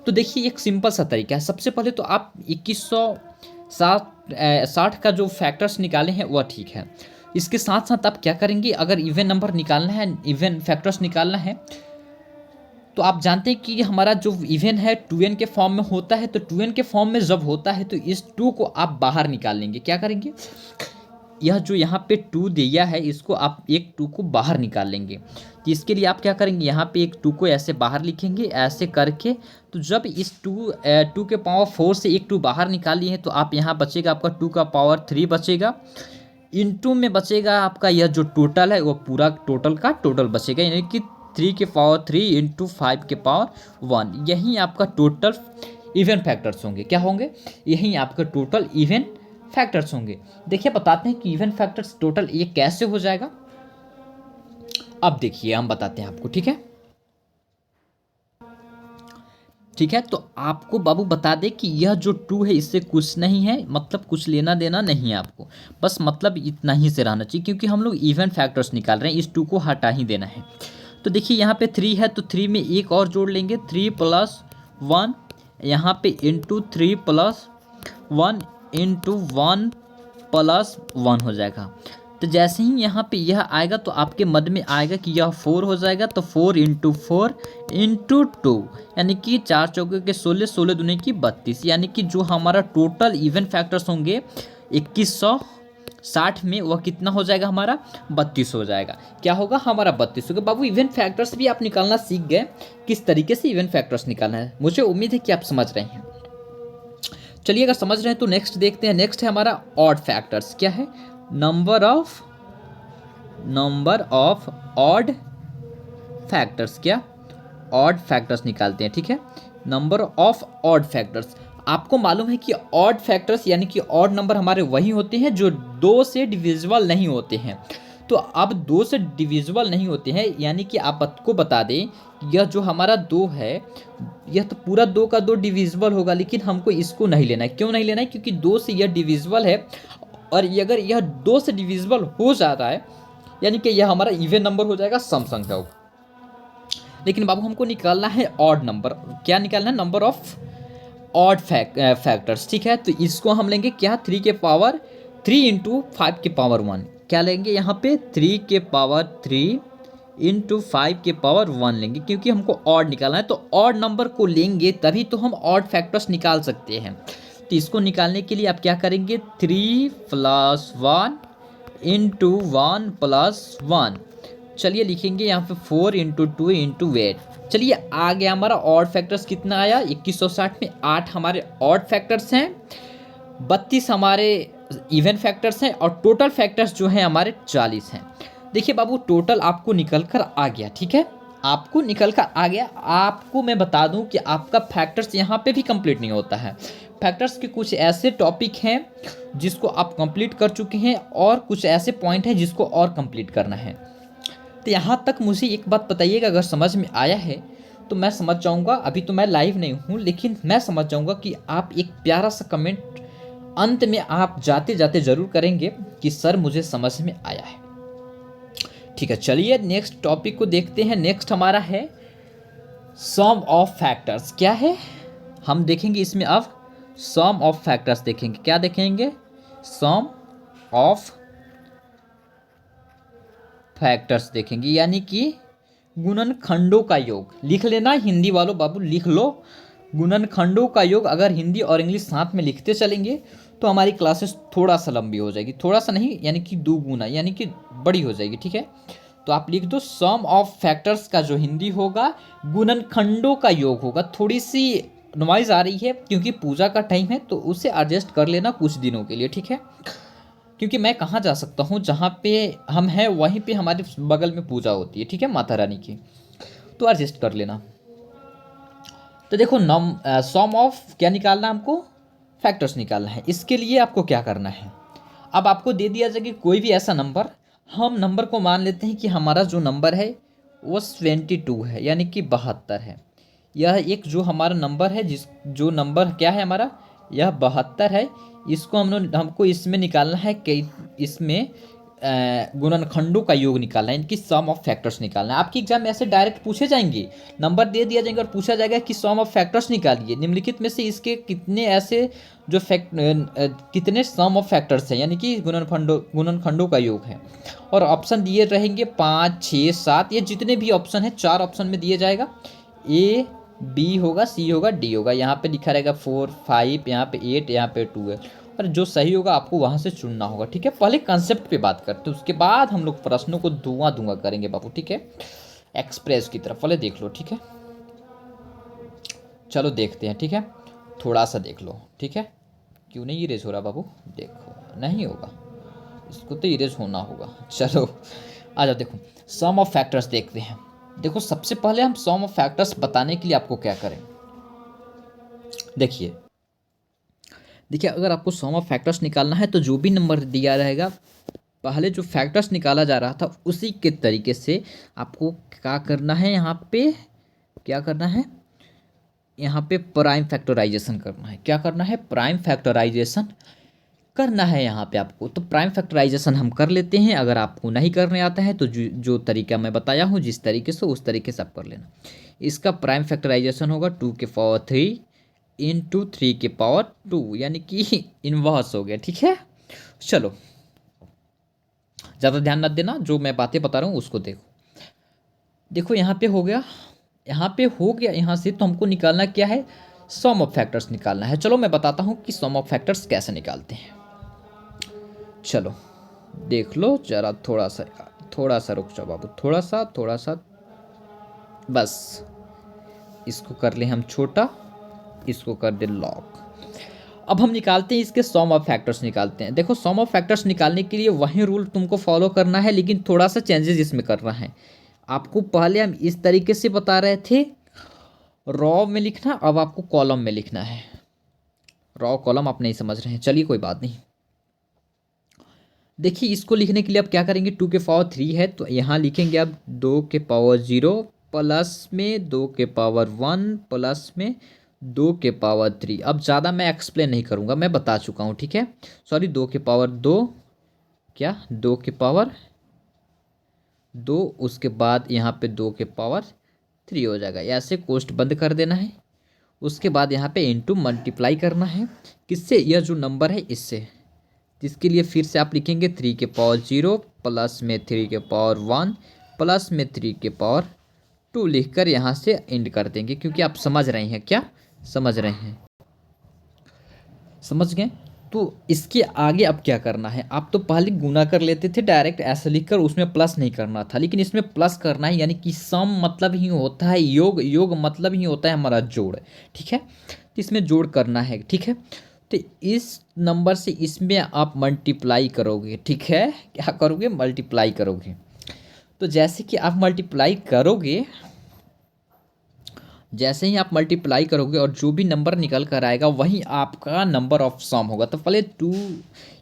तो देखिए एक सिंपल सा तरीका है। सबसे पहले तो आप 2160 का जो फैक्टर्स निकाले हैं वह ठीक है। इसके साथ साथ आप क्या करेंगे, अगर इवन नंबर निकालना है, इवन फैक्टर्स निकालना है, तो आप जानते हैं कि हमारा जो इवन है 2n के फॉर्म में होता है, तो 2n के फॉर्म में जब होता है तो इस 2 को आप बाहर निकाल लेंगे। क्या करेंगे, यह जो यहाँ पे 2 दिया है, इसको आप एक 2 को बाहर निकाल लेंगे। तो इसके लिए आप क्या करेंगे, यहाँ पे एक 2 को ऐसे बाहर लिखेंगे, ऐसे करके, तो जब इस 2 के पावर 4 से एक 2 बाहर निकाल लिए हैं, तो आप यहाँ बचेगा आपका 2 का पावर 3 बचेगा, इनटू में बचेगा आपका यह जो टोटल है वो पूरा टोटल का टोटल बचेगा, यानी कि 3 के पावर 3 इंटू 5 के पावर 1, यही आपका टोटल इवन फैक्टर्स होंगे। क्या होंगे, यही आपका टोटल इवन फैक्टर्स होंगे। देखिए बताते हैं कि इवन फैक्टर्स टोटल ये कैसे हो जाएगा। अब देखिए हम बताते हैं आपको, ठीक है, ठीक है। तो आपको बाबू बता दे कि यह जो 2 है इससे कुछ नहीं है, मतलब कुछ लेना देना नहीं है आपको, बस मतलब इतना ही से रहना चाहिए, क्योंकि हम लोग इवन फैक्टर्स निकाल रहे हैं, इस 2 को हटा ही देना है। तो देखिए यहाँ पे 3 है, तो 3 में एक और जोड़ लेंगे, 3 + 1, यहाँ पे इंटू 3 + 1 इंटू 1 + 1 हो जाएगा। तो जैसे ही यहाँ पे यह आएगा तो आपके मद में आएगा कि यह 4 हो जाएगा, तो 4 इंटू 4 इंटू 2, यानी कि 4 चौके के 16, 16 दूनी की 32, यानी कि जो हमारा टोटल इवन फैक्टर्स होंगे 2160 में, वह कितना हो जाएगा, हमारा 32 हो जाएगा। क्या होगा, हमारा 32 होगा। बाबू इवन फैक्टर्स भी आप निकालना सीख गए, किस तरीके से इवन फैक्टर्स निकालना है, मुझे उम्मीद है कि आप समझ रहे हैं। चलिए अगर समझ रहे हैं तो नेक्स्ट देखते हैं। नेक्स्ट है हमारा ऑड फैक्टर्स। क्या है, नंबर ऑफ ऑड फैक्टर्स, क्या ऑड फैक्टर्स निकालते हैं, ठीक है, नंबर ऑफ ऑड फैक्टर्स। आपको मालूम है कि ऑड फैक्टर्स यानी कि ऑड नंबर हमारे वही होते हैं जो 2 से डिविजिबल नहीं होते हैं। तो अब 2 से डिविजिबल नहीं होते हैं, यानी कि आपको बता दें, यह जो हमारा 2 है, यह तो पूरा 2 का 2 डिविजिबल होगा, लेकिन हमको इसको नहीं लेना है। क्यों नहीं लेना है, क्योंकि 2 से यह डिविजिबल है, और अगर यह 2 से डिविजिबल हो जाता है, यानी कि यह हमारा इवन नंबर हो जाएगा, सम संख्या होगा। लेकिन बाबू हमको निकालना है ऑड नंबर। क्या निकालना है, नंबर ऑफ ऑड फैक्टर्स, ठीक है। तो इसको हम लेंगे क्या, 3 के पावर 3 इंटू 5 के पावर 1, क्या लेंगे यहाँ पे 3 के पावर 3 इंटू 5 के पावर 1 लेंगे, क्योंकि हमको ऑड निकालना है। तो ऑड नंबर को लेंगे तभी तो हम ऑड फैक्टर्स निकाल सकते हैं। तो इसको निकालने के लिए आप क्या करेंगे, 3 + 1 इंटू 1 + 1, चलिए लिखेंगे यहाँ पे 4 इंटू 2 इंटू 8। चलिए आ गया हमारा ऑड फैक्टर्स, कितना आया 2160 में 8 हमारे ऑड फैक्टर्स हैं, 32 हमारे इवन फैक्टर्स हैं, और टोटल फैक्टर्स जो हैं हमारे 40 हैं। देखिए बाबू टोटल आपको निकल कर आ गया, ठीक है, आपको निकल कर आ गया। आपको मैं बता दूं कि आपका फैक्टर्स यहाँ पे भी कंप्लीट नहीं होता है। फैक्टर्स के कुछ ऐसे टॉपिक हैं जिसको आप कंप्लीट कर चुके हैं, और कुछ ऐसे पॉइंट हैं जिसको और कंप्लीट करना है। तो यहाँ तक मुझे एक बात बताइएगा, अगर समझ में आया है तो मैं समझ जाऊँगा, अभी तो मैं लाइव नहीं हूँ, लेकिन मैं समझ जाऊँगा कि आप एक प्यारा सा कमेंट अंत में आप जाते जाते ज़रूर करेंगे कि सर मुझे समझ में आया है। ठीक है, चलिए नेक्स्ट टॉपिक को देखते हैं। नेक्स्ट हमारा है सम ऑफ फैक्टर्स। क्या है, हम देखेंगे इसमें अब सम ऑफ फैक्टर्स देखेंगे। क्या देखेंगे, सम ऑफ फैक्टर्स देखेंगे, यानी कि गुणनखंडों का योग। लिख लेना हिंदी वालों, बाबू लिख लो, गुणनखंडों का योग अगर हिंदी और इंग्लिश साथ में लिखते चलेंगे तो हमारी क्लासेस थोड़ा सा लंबी हो जाएगी, थोड़ा सा नहीं यानी कि 2 गुना, यानी कि बड़ी हो जाएगी, ठीक है। तो आप लिख दो सम ऑफ फैक्टर्स का जो हिंदी होगा गुणनखंडों का योग होगा। थोड़ी सी नॉइज आ रही है क्योंकि पूजा का टाइम है, तो उसे एडजस्ट कर लेना कुछ दिनों के लिए, ठीक है। क्योंकि मैं कहाँ जा सकता हूँ, जहाँ पे हम हैं वहीं पे हमारे बगल में पूजा होती है, ठीक है, माता रानी की, तो एडजस्ट कर लेना। तो देखो सम ऑफ क्या निकालना है हमको, फैक्टर्स निकालना है। इसके लिए आपको क्या करना है, अब आपको दे दिया जाए कि कोई भी ऐसा नंबर, हम नंबर को मान लेते हैं कि हमारा जो नंबर है वो 22 है, यानी कि 72 है। यह एक जो हमारा नंबर है, जो नंबर क्या है हमारा, यह 72 है। इसको हमको इसमें निकालना है कि इसमें गुणनखंडों का योग निकालना है, इनकी सम ऑफ फैक्टर्स निकालना है। आपके एग्जाम में ऐसे डायरेक्ट पूछे जाएंगे, नंबर दे दिया जाएगा और पूछा जाएगा कि सम ऑफ फैक्टर्स निकालिए, निम्नलिखित में से इसके कितने ऐसे जो कितने सम ऑफ फैक्टर्स हैं, यानी कि गुणनखंडों का योग है। और ऑप्शन दिए रहेंगे 5, 6, 7, ये जितने भी ऑप्शन है 4 ऑप्शन में दिए जाएगा। ए बी होगा, सी होगा, डी होगा। यहाँ पे लिखा रहेगा 4, 5, यहाँ पे 8, यहाँ पे 2 है। और जो सही होगा आपको वहाँ से चुनना होगा, ठीक है। पहले कंसेप्ट पे बात करते हैं, उसके बाद हम लोग प्रश्नों को धुआं करेंगे बाबू, ठीक है, एक्सप्रेस की तरफ। पहले देख लो, ठीक है, चलो देखते हैं, ठीक है, थोड़ा सा देख लो, ठीक है। क्यों नहीं इरेज हो रहा बाबू, देखो नहीं होगा, इसको तो इरेज होना होगा। चलो आ जाओ, देखो सम ऑफ फैक्टर्स देखते हैं। देखो सबसे पहले हम सम ऑफ फैक्टर्स बताने के लिए आपको क्या करें, देखिए देखिए अगर आपको सम ऑफ फैक्टर्स निकालना है तो जो भी नंबर दिया रहेगा, पहले जो फैक्टर्स निकाला जा रहा था उसी के तरीके से आपको क्या करना है, यहाँ पे क्या करना है, यहाँ पे प्राइम फैक्टराइजेशन करना है। क्या करना है, प्राइम फैक्टराइजेशन करना है यहाँ पे आपको। तो प्राइम फैक्टराइजेशन हम कर लेते हैं, अगर आपको नहीं करने आता है तो जो तरीका मैं बताया हूँ जिस तरीके से, उस तरीके से आप कर लेना। इसका प्राइम फैक्टराइजेशन होगा 2 की पावर 3 इंटू 3 की पावर 2, यानी कि इनवर्स हो गया, ठीक है। चलो ज़्यादा ध्यान मत देना, जो मैं बातें बता रहा हूँ उसको देखो। देखो यहाँ पे हो गया, यहाँ पे हो गया। यहाँ से तो हमको निकालना क्या है, सम ऑफ फैक्टर्स निकालना है। चलो मैं बताता हूँ कि सम ऑफ फैक्टर्स कैसे निकालते हैं। चलो देख लो जरा, थोड़ा सा रुक जाओ बाबू, थोड़ा सा बस। इसको कर ले हम छोटा, इसको कर दे लॉक। अब हम निकालते हैं इसके सम ऑफ फैक्टर्स निकालते हैं। देखो सम ऑफ फैक्टर्स निकालने के लिए वही रूल तुमको फॉलो करना है, लेकिन थोड़ा सा चेंजेस इसमें करना है। आपको पहले हम इस तरीके से बता रहे थे रॉ में लिखना, अब आपको कॉलम में लिखना है। रॉ कॉलम आप नहीं समझ रहे हैं, चलिए कोई बात नहीं। देखिए इसको लिखने के लिए आप क्या करेंगे, 2 की पावर 3 है तो यहाँ लिखेंगे आप 2 की पावर 0 प्लस में 2 की पावर 1 प्लस में 2 की पावर 3। अब ज़्यादा मैं एक्सप्लेन नहीं करूँगा, मैं बता चुका हूँ, ठीक है। सॉरी 2 की पावर 2, क्या 2 की पावर 2, उसके बाद यहाँ पे 2 की पावर 3 हो जाएगा। ऐसे कोष्ट बंद कर देना है। उसके बाद यहाँ पे इंटू मल्टीप्लाई करना है, किससे, यह जो नंबर है इससे। जिसके लिए फिर से आप लिखेंगे 3 की पावर 0 प्लस में 3 की पावर 1 प्लस में 3 की पावर 2 लिखकर यहाँ से एंड कर देंगे, क्योंकि आप समझ रहे हैं, क्या समझ रहे हैं, समझ गए। तो इसके आगे अब क्या करना है, आप तो पहले गुना कर लेते थे डायरेक्ट ऐसे लिखकर, उसमें प्लस नहीं करना था, लेकिन इसमें प्लस करना है। यानी कि सम मतलब ही होता है योग, योग मतलब ही होता है हमारा जोड़, ठीक है। तो इसमें जोड़ करना है, ठीक है। तो इस नंबर से इसमें आप मल्टीप्लाई करोगे, ठीक है। क्या करोगे, मल्टीप्लाई करोगे। तो जैसे कि आप मल्टीप्लाई करोगे, जैसे ही आप मल्टीप्लाई करोगे और जो भी नंबर निकल कर आएगा वही आपका नंबर ऑफ सम होगा। तो पहले 2,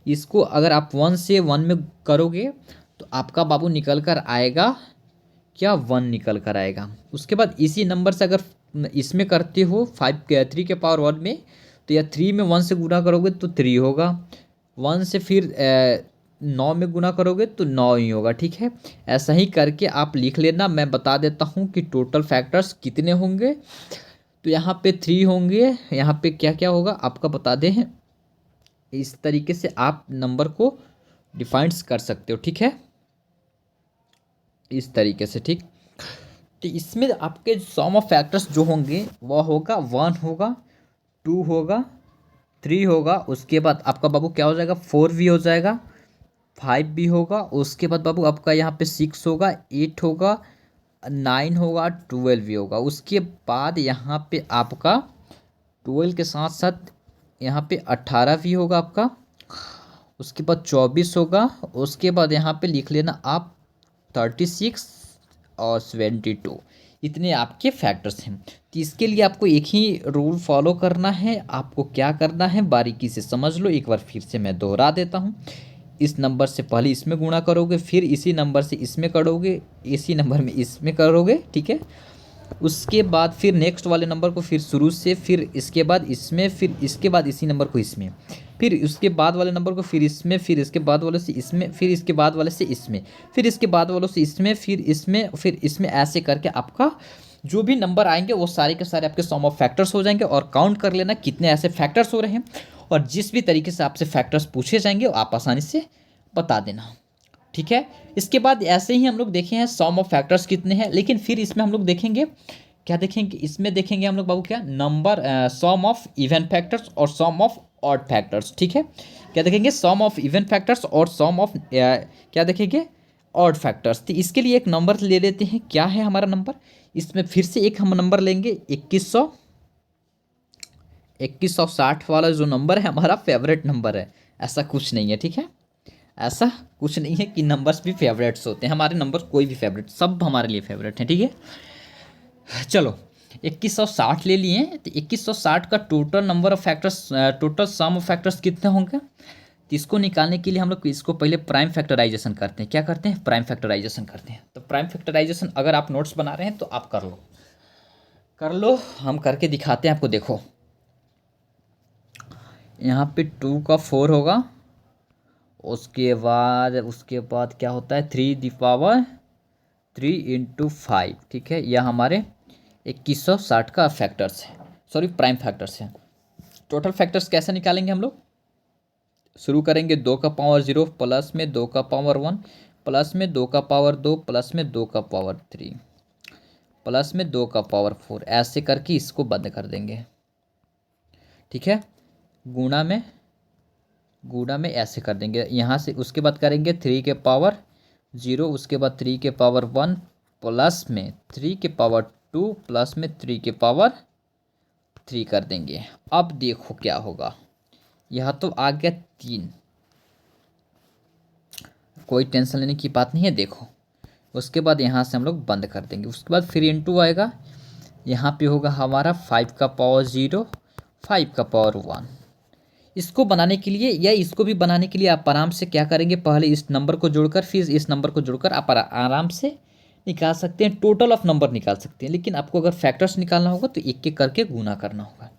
इसको अगर आप 1 से 1 में करोगे तो आपका बाबू निकल कर आएगा क्या, 1 निकल कर आएगा। उसके बाद इसी नंबर से अगर इसमें करते हो 3 के पावर 1 में, तो या 3 में 1 से गुना करोगे तो 3 होगा, 1 से फिर 9 में गुना करोगे तो 9 ही होगा, ठीक है। ऐसा ही करके आप लिख लेना। मैं बता देता हूँ कि टोटल फैक्टर्स कितने होंगे। तो यहाँ पे 3 होंगे, यहाँ पे क्या क्या होगा आपका बता दें। इस तरीके से आप नंबर को डिफाइंस कर सकते हो, ठीक है, इस तरीके से, ठीक। तो इसमें आपके सम ऑफ फैक्टर्स जो होंगे वह होगा 1 होगा, 2 होगा, 3 होगा, उसके बाद आपका बाबू क्या हो जाएगा 4 भी हो जाएगा, 5 भी होगा, उसके बाद बाबू आपका यहाँ पे 6 होगा, 8 होगा, 9 होगा, 12 भी होगा। उसके बाद यहाँ पे आपका 12 के साथ साथ यहाँ पे 18 भी होगा आपका, उसके बाद 24 होगा, उसके बाद यहाँ पे लिख लेना आप 36 और 72। इतने आपके फैक्टर्स हैं। तो इसके लिए आपको एक ही रूल फॉलो करना है। आपको क्या करना है बारीकी से समझ लो, एक बार फिर से मैं दोहरा देता हूँ। इस नंबर से पहले इसमें गुणा करोगे, फिर इसी नंबर से इसमें करोगे, इसी नंबर में इसमें करोगे, ठीक है। उसके बाद फिर नेक्स्ट वाले नंबर को फिर शुरू से, फिर इसके बाद इसमें, फिर इसके बाद इसी नंबर को इसमें, फिर उसके बाद वाले नंबर को फिर इसमें, फिर इसके बाद वाले से इसमें, फिर इसके बाद वाले से इसमें, फिर इसके बाद वालों से इसमें, फिर इसमें, फिर इसमें, ऐसे करके आपका जो भी नंबर आएंगे वो सारे के सारे आपके सम ऑफ फैक्टर्स हो जाएंगे। और काउंट कर लेना कितने ऐसे फैक्टर्स हो रहे हैं, और जिस भी तरीके से आपसे फैक्टर्स पूछे जाएंगे वो आप आसानी से बता देना, ठीक है। इसके बाद ऐसे ही हम लोग देखे हैं सम ऑफ फैक्टर्स कितने हैं, लेकिन फिर इसमें हम लोग देखेंगे क्या, देखेंगे इसमें देखेंगे हम लोग बाबू क्या number sum of even factors और सम ऑफ ऑड फैक्टर्स, ठीक है। क्या देखेंगे सम ऑफ इवन फैक्टर्स और सम ऑफ क्या देखेंगे ऑड फैक्टर्स। तो इसके लिए एक नंबर ले लेते हैं, क्या है हमारा नंबर, इसमें फिर से एक हम नंबर लेंगे 2160 वाला जो नंबर है हमारा फेवरेट नंबर है। ऐसा कुछ नहीं है, ठीक है, ऐसा कुछ नहीं है कि नंबर्स भी फेवरेट्स होते हैं। हमारे नंबर कोई भी फेवरेट, सब हमारे लिए फेवरेट हैं, ठीक है। चलो 2160 ले लिए, तो 2160 का total number of factors, total sum of factors कितने होंगे। तो इसको निकालने के लिए हम लोग इसको पहले प्राइम फैक्टराइजेशन करते हैं। क्या करते हैं, प्राइम फैक्टराइजेशन करते हैं। तो प्राइम फैक्टराइजेशन अगर आप नोट्स बना रहे हैं तो आप कर लो, कर लो, हम करके दिखाते हैं आपको। देखो यहाँ पे 2 का 4 होगा, उसके बाद क्या होता है 3 इंटू 5, ठीक है। यह हमारे 2160 का फैक्टर्स है, सॉरी प्राइम फैक्टर्स है। टोटल फैक्टर्स कैसे निकालेंगे हम लोग, शुरू करेंगे 2 का पावर 0 प्लस में 2 का पावर 1 प्लस में 2 का पावर 2 प्लस में 2 का पावर 3 प्लस में 2 का पावर 4, ऐसे करके इसको बंद कर देंगे, ठीक है। गुणा में ऐसे कर देंगे यहाँ से। उसके बाद करेंगे 3 के पावर 0, उसके बाद 3 के पावर 1 प्लस में 3 के पावर 2 प्लस में 3 के पावर 3 कर देंगे। अब देखो क्या होगा, यह तो आ गया 3, कोई टेंशन लेने की बात नहीं है। देखो उसके बाद यहाँ से हम लोग बंद कर देंगे। उसके बाद फिर इंटू आएगा, यहाँ पे होगा हमारा 5 का पावर 0, 5 का पावर 1। इसको बनाने के लिए या इसको भी बनाने के लिए आप आराम से क्या करेंगे, पहले इस नंबर को जोड़कर फिर इस नंबर को जोड़कर आप आराम से निकाल सकते हैं, टोटल ऑफ नंबर निकाल सकते हैं। लेकिन आपको अगर फैक्टर्स निकालना होगा तो एक एक करके गुना करना होगा,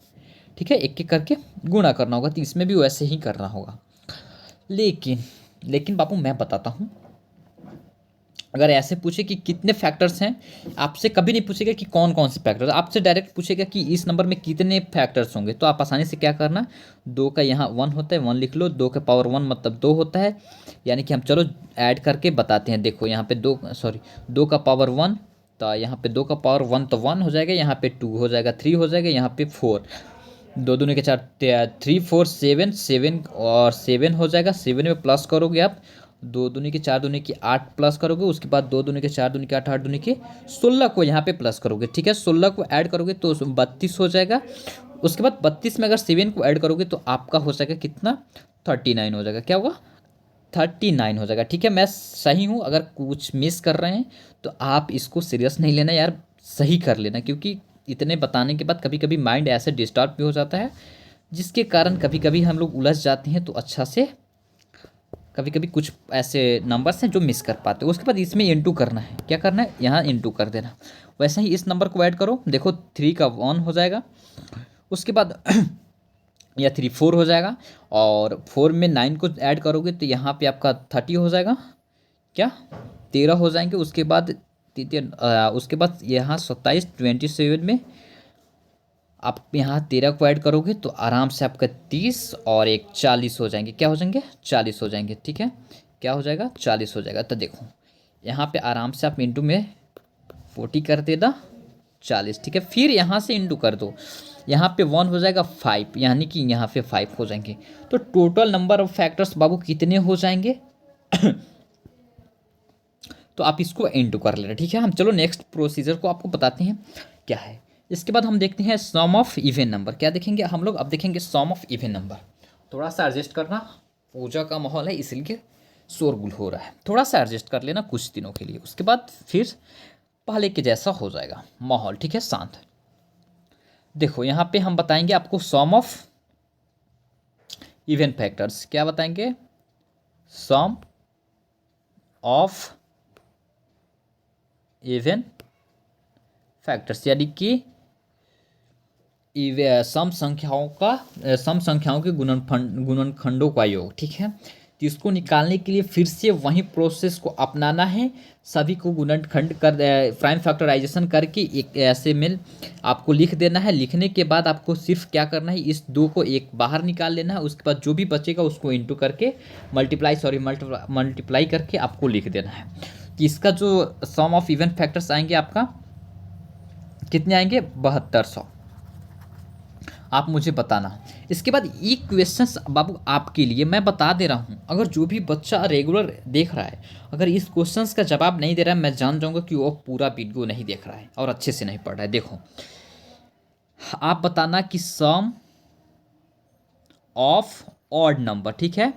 ठीक है, एक एक करके गुणा करना होगा। तो इसमें भी वैसे ही करना होगा। लेकिन बाबू मैं बताता हूँ, अगर ऐसे पूछे कि कितने फैक्टर्स हैं, आपसे कभी नहीं पूछेगा कि कौन कौन से फैक्टर्स, आपसे डायरेक्ट पूछेगा कि इस नंबर में कितने फैक्टर्स होंगे। तो आप आसानी से क्या करना, 2 का यहाँ 1 होता है, 1 लिख लो, 2 के पावर 1 मतलब 2 होता है, यानी कि हम चलो ऐड करके बताते हैं। देखो यहाँ पे 2 का पावर 1, तो यहाँ पे 2 का पावर 1 तो 1 हो जाएगा, यहाँ पे 2 हो जाएगा, 3 हो जाएगा, यहाँ पे 4, 2 दूनी के 4, 3 4 7, 7 और 7 हो जाएगा। 7 में प्लस करोगे आप, 2 दूनी के 4 दूनी की 8 प्लस करोगे, उसके बाद 2 दूनी के 4 दूनी के 8, 8 दूनी के 16 को यहाँ पे प्लस करोगे, ठीक है। 16 को ऐड करोगे तो 32 हो जाएगा। उसके बाद 32 में अगर 7 को ऐड करोगे तो आपका हो जाएगा कितना, 39 हो जाएगा। क्या होगा, 39 हो जाएगा, ठीक है। मैं सही हूँ, अगर कुछ मिस कर रहे हैं तो आप इसको सीरियस नहीं लेना यार, सही कर लेना, क्योंकि इतने बताने के बाद कभी कभी माइंड ऐसे डिस्टर्ब भी हो जाता है, जिसके कारण कभी कभी हम लोग उलझ जाते हैं। तो अच्छा से कभी कभी कुछ ऐसे नंबर्स हैं जो मिस कर पाते हैं। उसके बाद इसमें इंटू करना है, क्या करना है, यहाँ इंटू कर देना। वैसे ही इस नंबर को ऐड करो, देखो 3 का 1 हो जाएगा, उसके बाद या 3 4 हो जाएगा, और 4 में 9 को ऐड करोगे तो यहाँ पे आपका 30 हो जाएगा, क्या 13 हो जाएंगे। उसके बाद यहाँ 27, 27 में आप यहाँ 13 को ऐड करोगे तो आराम से आपका 30 और एक 40 हो जाएंगे। क्या हो जाएंगे, 40 हो जाएंगे, ठीक है। क्या हो जाएगा, 40 हो जाएगा। तो देखो यहाँ पे आराम से आप इंटू में 40 कर देना 40, ठीक है। फिर यहाँ से इंटू कर दो, यहाँ पे 1 हो जाएगा 5, यानी कि यहाँ पे 5 हो जाएंगे। तो टोटल नंबर ऑफ फैक्टर्स बाबू कितने हो जाएंगे? तो आप इसको इंटू कर लेना, ठीक है। हम चलो नेक्स्ट प्रोसीजर को आपको बताते हैं क्या है। इसके बाद हम देखते हैं सम ऑफ इवन नंबर। क्या देखेंगे हम लोग? अब देखेंगे सम ऑफ इवन नंबर। थोड़ा सा एडजस्ट करना, पूजा का माहौल है इसलिए शोरगुल हो रहा है, थोड़ा सा एडजस्ट कर लेना कुछ दिनों के लिए, उसके बाद फिर पहले के जैसा हो जाएगा माहौल, ठीक है, शांत। देखो यहाँ पे हम बताएंगे आपको सम ऑफ इवन फैक्टर्स। क्या बताएंगे? सम ऑफ इवन फैक्टर्स, यानी कि सम संख्याओं के गुणनखंडों का योग, ठीक है। तो इसको निकालने के लिए फिर से वही प्रोसेस को अपनाना है, सभी को गुणनखंड कर प्राइम फैक्टराइजेशन करके एक ऐसे में आपको लिख देना है। लिखने के बाद आपको सिर्फ क्या करना है, इस 2 को एक बाहर निकाल लेना है, उसके बाद जो भी बचेगा उसको इंटू करके मल्टीप्लाई करके आपको लिख देना है। कि इसका जो सम ऑफ इवन फैक्टर्स आएंगे आपका कितने आएंगे? 7200। आप मुझे बताना। इसके बाद ये क्वेश्चंस बाबू आपके लिए मैं बता दे रहा हूँ, अगर जो भी बच्चा रेगुलर देख रहा है अगर इस क्वेश्चंस का जवाब नहीं दे रहा है, मैं जान जाऊँगा कि वो पूरा वीडियो नहीं देख रहा है और अच्छे से नहीं पढ़ रहा है। देखो आप बताना कि सम ऑफ ऑड नंबर, ठीक है।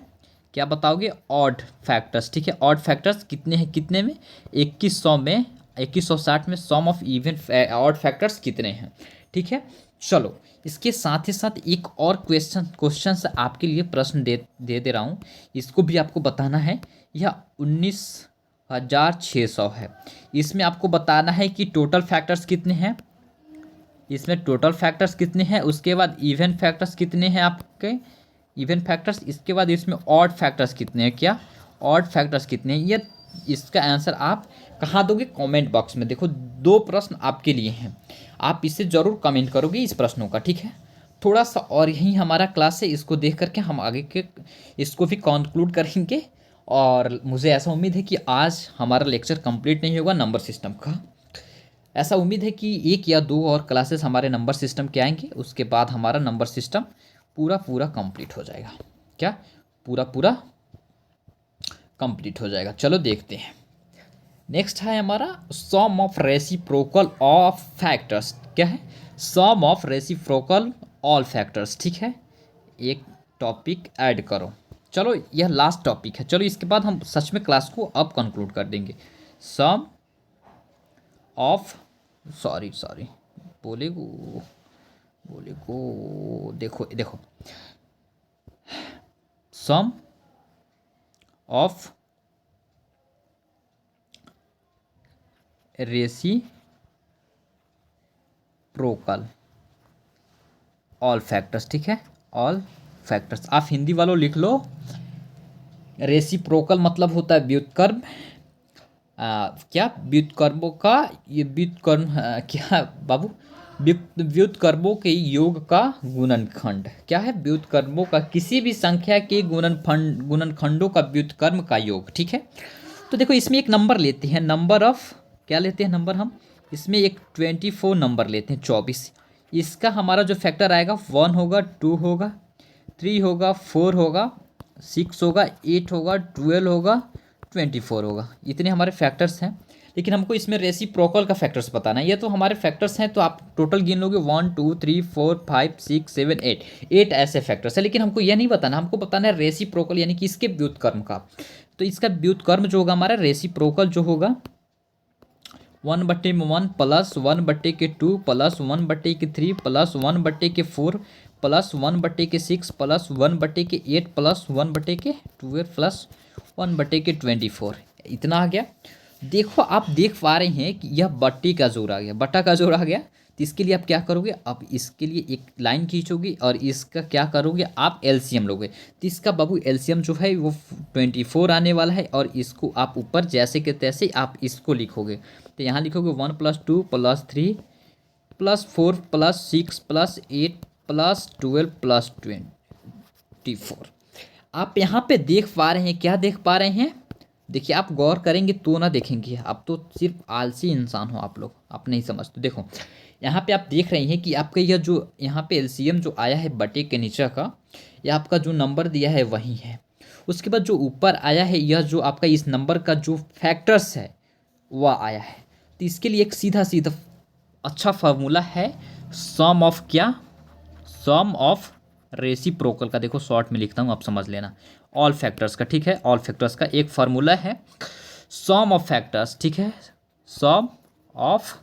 क्या बताओगे? ऑड फैक्टर्स, ठीक है। ऑड फैक्टर्स कितने हैं? कितने में? 2100 में, 2160 में सम ऑफ इवन ऑड फैक्टर्स कितने हैं, ठीक है। चलो इसके साथ ही साथ एक और क्वेश्चन आपके लिए प्रश्न दे रहा हूँ, इसको भी आपको बताना है। यह 19,600 है। इसमें आपको बताना है कि टोटल फैक्टर्स कितने हैं, इसमें टोटल फैक्टर्स कितने हैं, उसके बाद इवन फैक्टर्स कितने हैं आपके, इवन फैक्टर्स, इसके बाद इसमें ऑड फैक्टर्स कितने हैं, क्या ऑड फैक्टर्स कितने हैं। ये इसका आंसर आप कहाँ दोगे? कमेंट बॉक्स में। देखो 2 प्रश्न आपके लिए हैं, आप इसे ज़रूर कमेंट करोगे इस प्रश्नों का, ठीक है। थोड़ा सा और यही हमारा क्लास है, इसको देख करके हम आगे के इसको भी कंक्लूड करेंगे। और मुझे ऐसा उम्मीद है कि आज हमारा लेक्चर कंप्लीट नहीं होगा नंबर सिस्टम का। ऐसा उम्मीद है कि 1 या 2 और क्लासेस हमारे नंबर सिस्टम के आएंगे, उसके बाद हमारा नंबर सिस्टम पूरा कंप्लीट हो जाएगा। क्या पूरा कंप्लीट हो जाएगा? चलो देखते हैं। नेक्स्ट है हमारा सम ऑफ रेसिप्रोकल ऑफ फैक्टर्स। क्या है? सम ऑफ रेसिप्रोकल ऑल फैक्टर्स, ठीक है। एक टॉपिक ऐड करो। चलो यह लास्ट टॉपिक है, चलो इसके बाद हम सच में क्लास को अब कंक्लूड कर देंगे। सम ऑफ सॉरी बोले को देखो सम ऑफ रेसिप्रोकल ऑल फैक्टर्स, ठीक है। ऑल फैक्टर्स आप हिंदी वालों लिख लो। रेसिप्रोकल मतलब होता है व्युत्क्रम। क्या व्युत्क्रमों का ये व्युत्क्रम क्या बाबू? व्युत्क्रमों के योग का गुणनखंड। क्या है? व्युत्क्रमों का किसी भी संख्या के गुणनखंडों का व्युत्क्रम का योग, ठीक है। तो देखो इसमें एक नंबर लेते हैं, नंबर ऑफ क्या लेते हैं नंबर हम, इसमें एक 24 नंबर लेते हैं, 24। इसका हमारा जो फैक्टर आएगा 1 होगा, 2 होगा, 3 होगा, 4 होगा, 6 होगा, 8 होगा, 12 होगा, 24 होगा। इतने हमारे फैक्टर्स हैं, लेकिन हमको इसमें रेसिप्रोकल का फैक्टर्स बताना है। ये तो हमारे फैक्टर्स हैं, तो आप टोटल गिन लोगे 1 2 3 4 5 6 7 8 ऐसे फैक्टर्स है, लेकिन हमको यह नहीं बताना, हमको बताना है रेसिप्रोकल यानी कि इसके व्युत्क्रम का। तो इसका व्युत्क्रम जो होगा हमारा रेसिप्रोकल जो होगा 1/1 plus 1/2 plus 1/3 plus 1/4 plus 1/6 plus 1/8 plus 1/12 plus 1/24। इतना आ गया। देखो आप देख पा रहे हैं कि यह बट्टे का जोड़ आ गया, बट्टा का जोड़ आ गया। तो इसके लिए आप क्या करोगे? अब इसके लिए एक लाइन खींचोगे और इसका क्या करोगे? आप एलसीएम लोगे। तो इसका बाबू एलसीएम जो है वो 24 आने वाला है, और इसको आप ऊपर जैसे के तैसे आप इसको लिखोगे। तो यहाँ लिखोगे 1 + 2 + 3 + 4 + 6 + 8 + 12 + 24। आप यहाँ पे देख पा रहे हैं, क्या देख पा रहे हैं? देखिए आप गौर करेंगे तो ना देखेंगे, आप तो सिर्फ आलसी इंसान हो आप लोग, आप नहीं समझते। देखो यहाँ पे आप देख रहे हैं कि आपका यह जो यहाँ पे एलसीएम जो आया है बटे के नीचे का, यह आपका जो नंबर दिया है वही है। उसके बाद जो ऊपर आया है यह जो आपका इस नंबर का जो फैक्टर्स है वह आया है। तो इसके लिए एक सीधा सीधा अच्छा फार्मूला है, सम ऑफ क्या, सम ऑफ रेसिप्रोकल का। देखो शॉर्ट में लिखता हूँ आप समझ लेना, ऑल फैक्टर्स का, ठीक है। ऑल फैक्टर्स का एक फार्मूला है सम ऑफ फैक्टर्स, ठीक है। सम ऑफ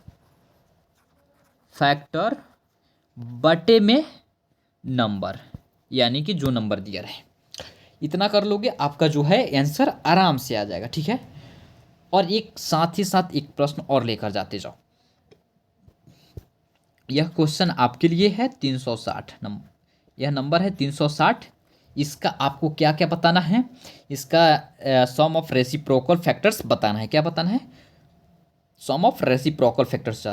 फैक्टर बटे में नंबर, यानी कि जो नंबर दिया रहे, इतना कर लोगे आपका जो है आंसर आराम से आ जाएगा, ठीक है। और एक साथ ही साथ एक प्रश्न और लेकर जाते जाओ। यह क्वेश्चन आपके लिए है 360 नंबर, यह नंबर है 360। इसका आपको क्या क्या बताना है, इसका सम ऑफ रेसिप्रोकल फैक्टर्स बताना है। क्या बताना है? सम ऑफ रेसिप्रोकल फैक्टर्स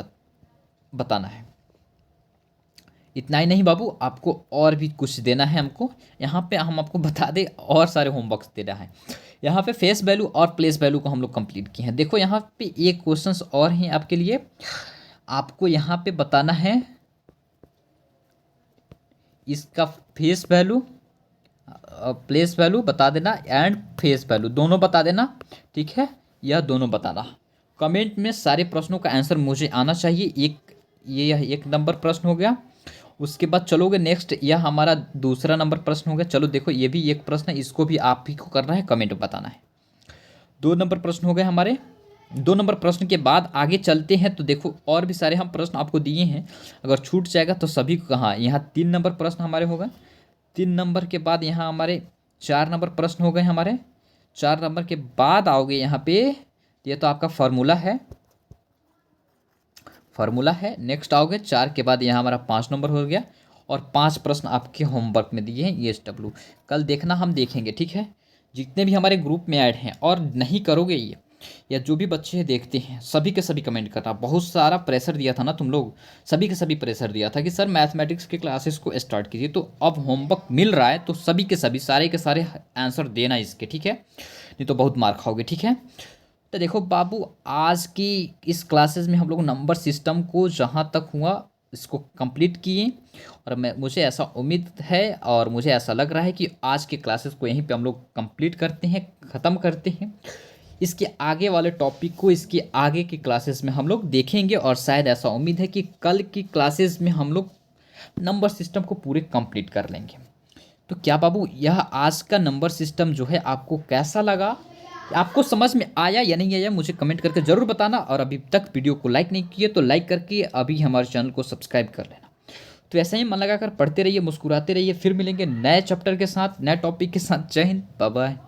बताना है। इतना ही नहीं बाबू, आपको और भी कुछ देना है हमको। यहाँ पे हम आपको बता दें और सारे होमवर्क्स देना है। यहाँ पे फेस वैल्यू और प्लेस वैल्यू को हम लोग कंप्लीट किए हैं। देखो यहाँ पे एक क्वेश्चंस और हैं आपके लिए, आपको यहाँ पे बताना है इसका फेस वैल्यू, प्लेस वैल्यू बता देना एंड फेस वैल्यू दोनों बता देना, ठीक है। यह दोनों बताना। कमेंट में सारे प्रश्नों का आंसर मुझे आना चाहिए। यह एक नंबर प्रश्न हो गया। उसके बाद चलोगे नेक्स्ट, यह हमारा दूसरा नंबर प्रश्न हो गया। चलो देखो ये भी एक प्रश्न है, इसको भी आप ही को करना है, कमेंट में बताना है। 2 नंबर प्रश्न हो गए हमारे। 2 नंबर प्रश्न के बाद आगे चलते हैं तो देखो और भी सारे हम प्रश्न आपको दिए हैं, अगर छूट जाएगा तो सभी को कहाँ। यहाँ 3 नंबर प्रश्न हमारे हो गए। 3 नंबर के बाद यहाँ हमारे 4 नंबर प्रश्न हो गए हमारे। 4 नंबर के बाद आओगे यहाँ पे, ये तो आपका फार्मूला है, फार्मूला है। नेक्स्ट आओगे 4 के बाद यहाँ हमारा 5 नंबर हो गया। और 5 प्रश्न आपके होमवर्क में दिए हैं ESW, कल देखना हम देखेंगे, ठीक है। जितने भी हमारे ग्रुप में ऐड हैं और नहीं करोगे ये, या जो भी बच्चे देखते हैं सभी के सभी कमेंट करना। बहुत सारा प्रेशर दिया था ना तुम लोग, सभी के सभी प्रेशर दिया था कि सर मैथमेटिक्स के क्लासेस को स्टार्ट कीजिए, तो अब होमवर्क मिल रहा है तो सभी के सभी सारे के सारे आंसर देना इसके, ठीक है। नहीं तो बहुत मार खाओगे, ठीक है। तो देखो बाबू आज की इस क्लासेस में हम लोग नंबर सिस्टम को जहाँ तक हुआ इसको कंप्लीट किए। और मुझे ऐसा उम्मीद है और मुझे ऐसा लग रहा है कि आज के क्लासेस को यहीं पे हम लोग कंप्लीट करते हैं, ख़त्म करते हैं। इसके आगे वाले टॉपिक को इसके आगे की क्लासेस में हम लोग देखेंगे, और शायद ऐसा उम्मीद है कि कल की क्लासेस में हम लोग नंबर सिस्टम को पूरे कंप्लीट कर लेंगे। तो क्या बाबू यह आज का नंबर सिस्टम जो है आपको कैसा लगा, आपको समझ में आया या नहीं आया, मुझे कमेंट करके ज़रूर बताना। और अभी तक वीडियो को लाइक नहीं किए तो लाइक करके अभी हमारे चैनल को सब्सक्राइब कर लेना। तो ऐसे ही मन लगाकर पढ़ते रहिए, मुस्कुराते रहिए। फिर मिलेंगे नए चैप्टर के साथ, नए टॉपिक के साथ। जय हिंद, बाय बाय।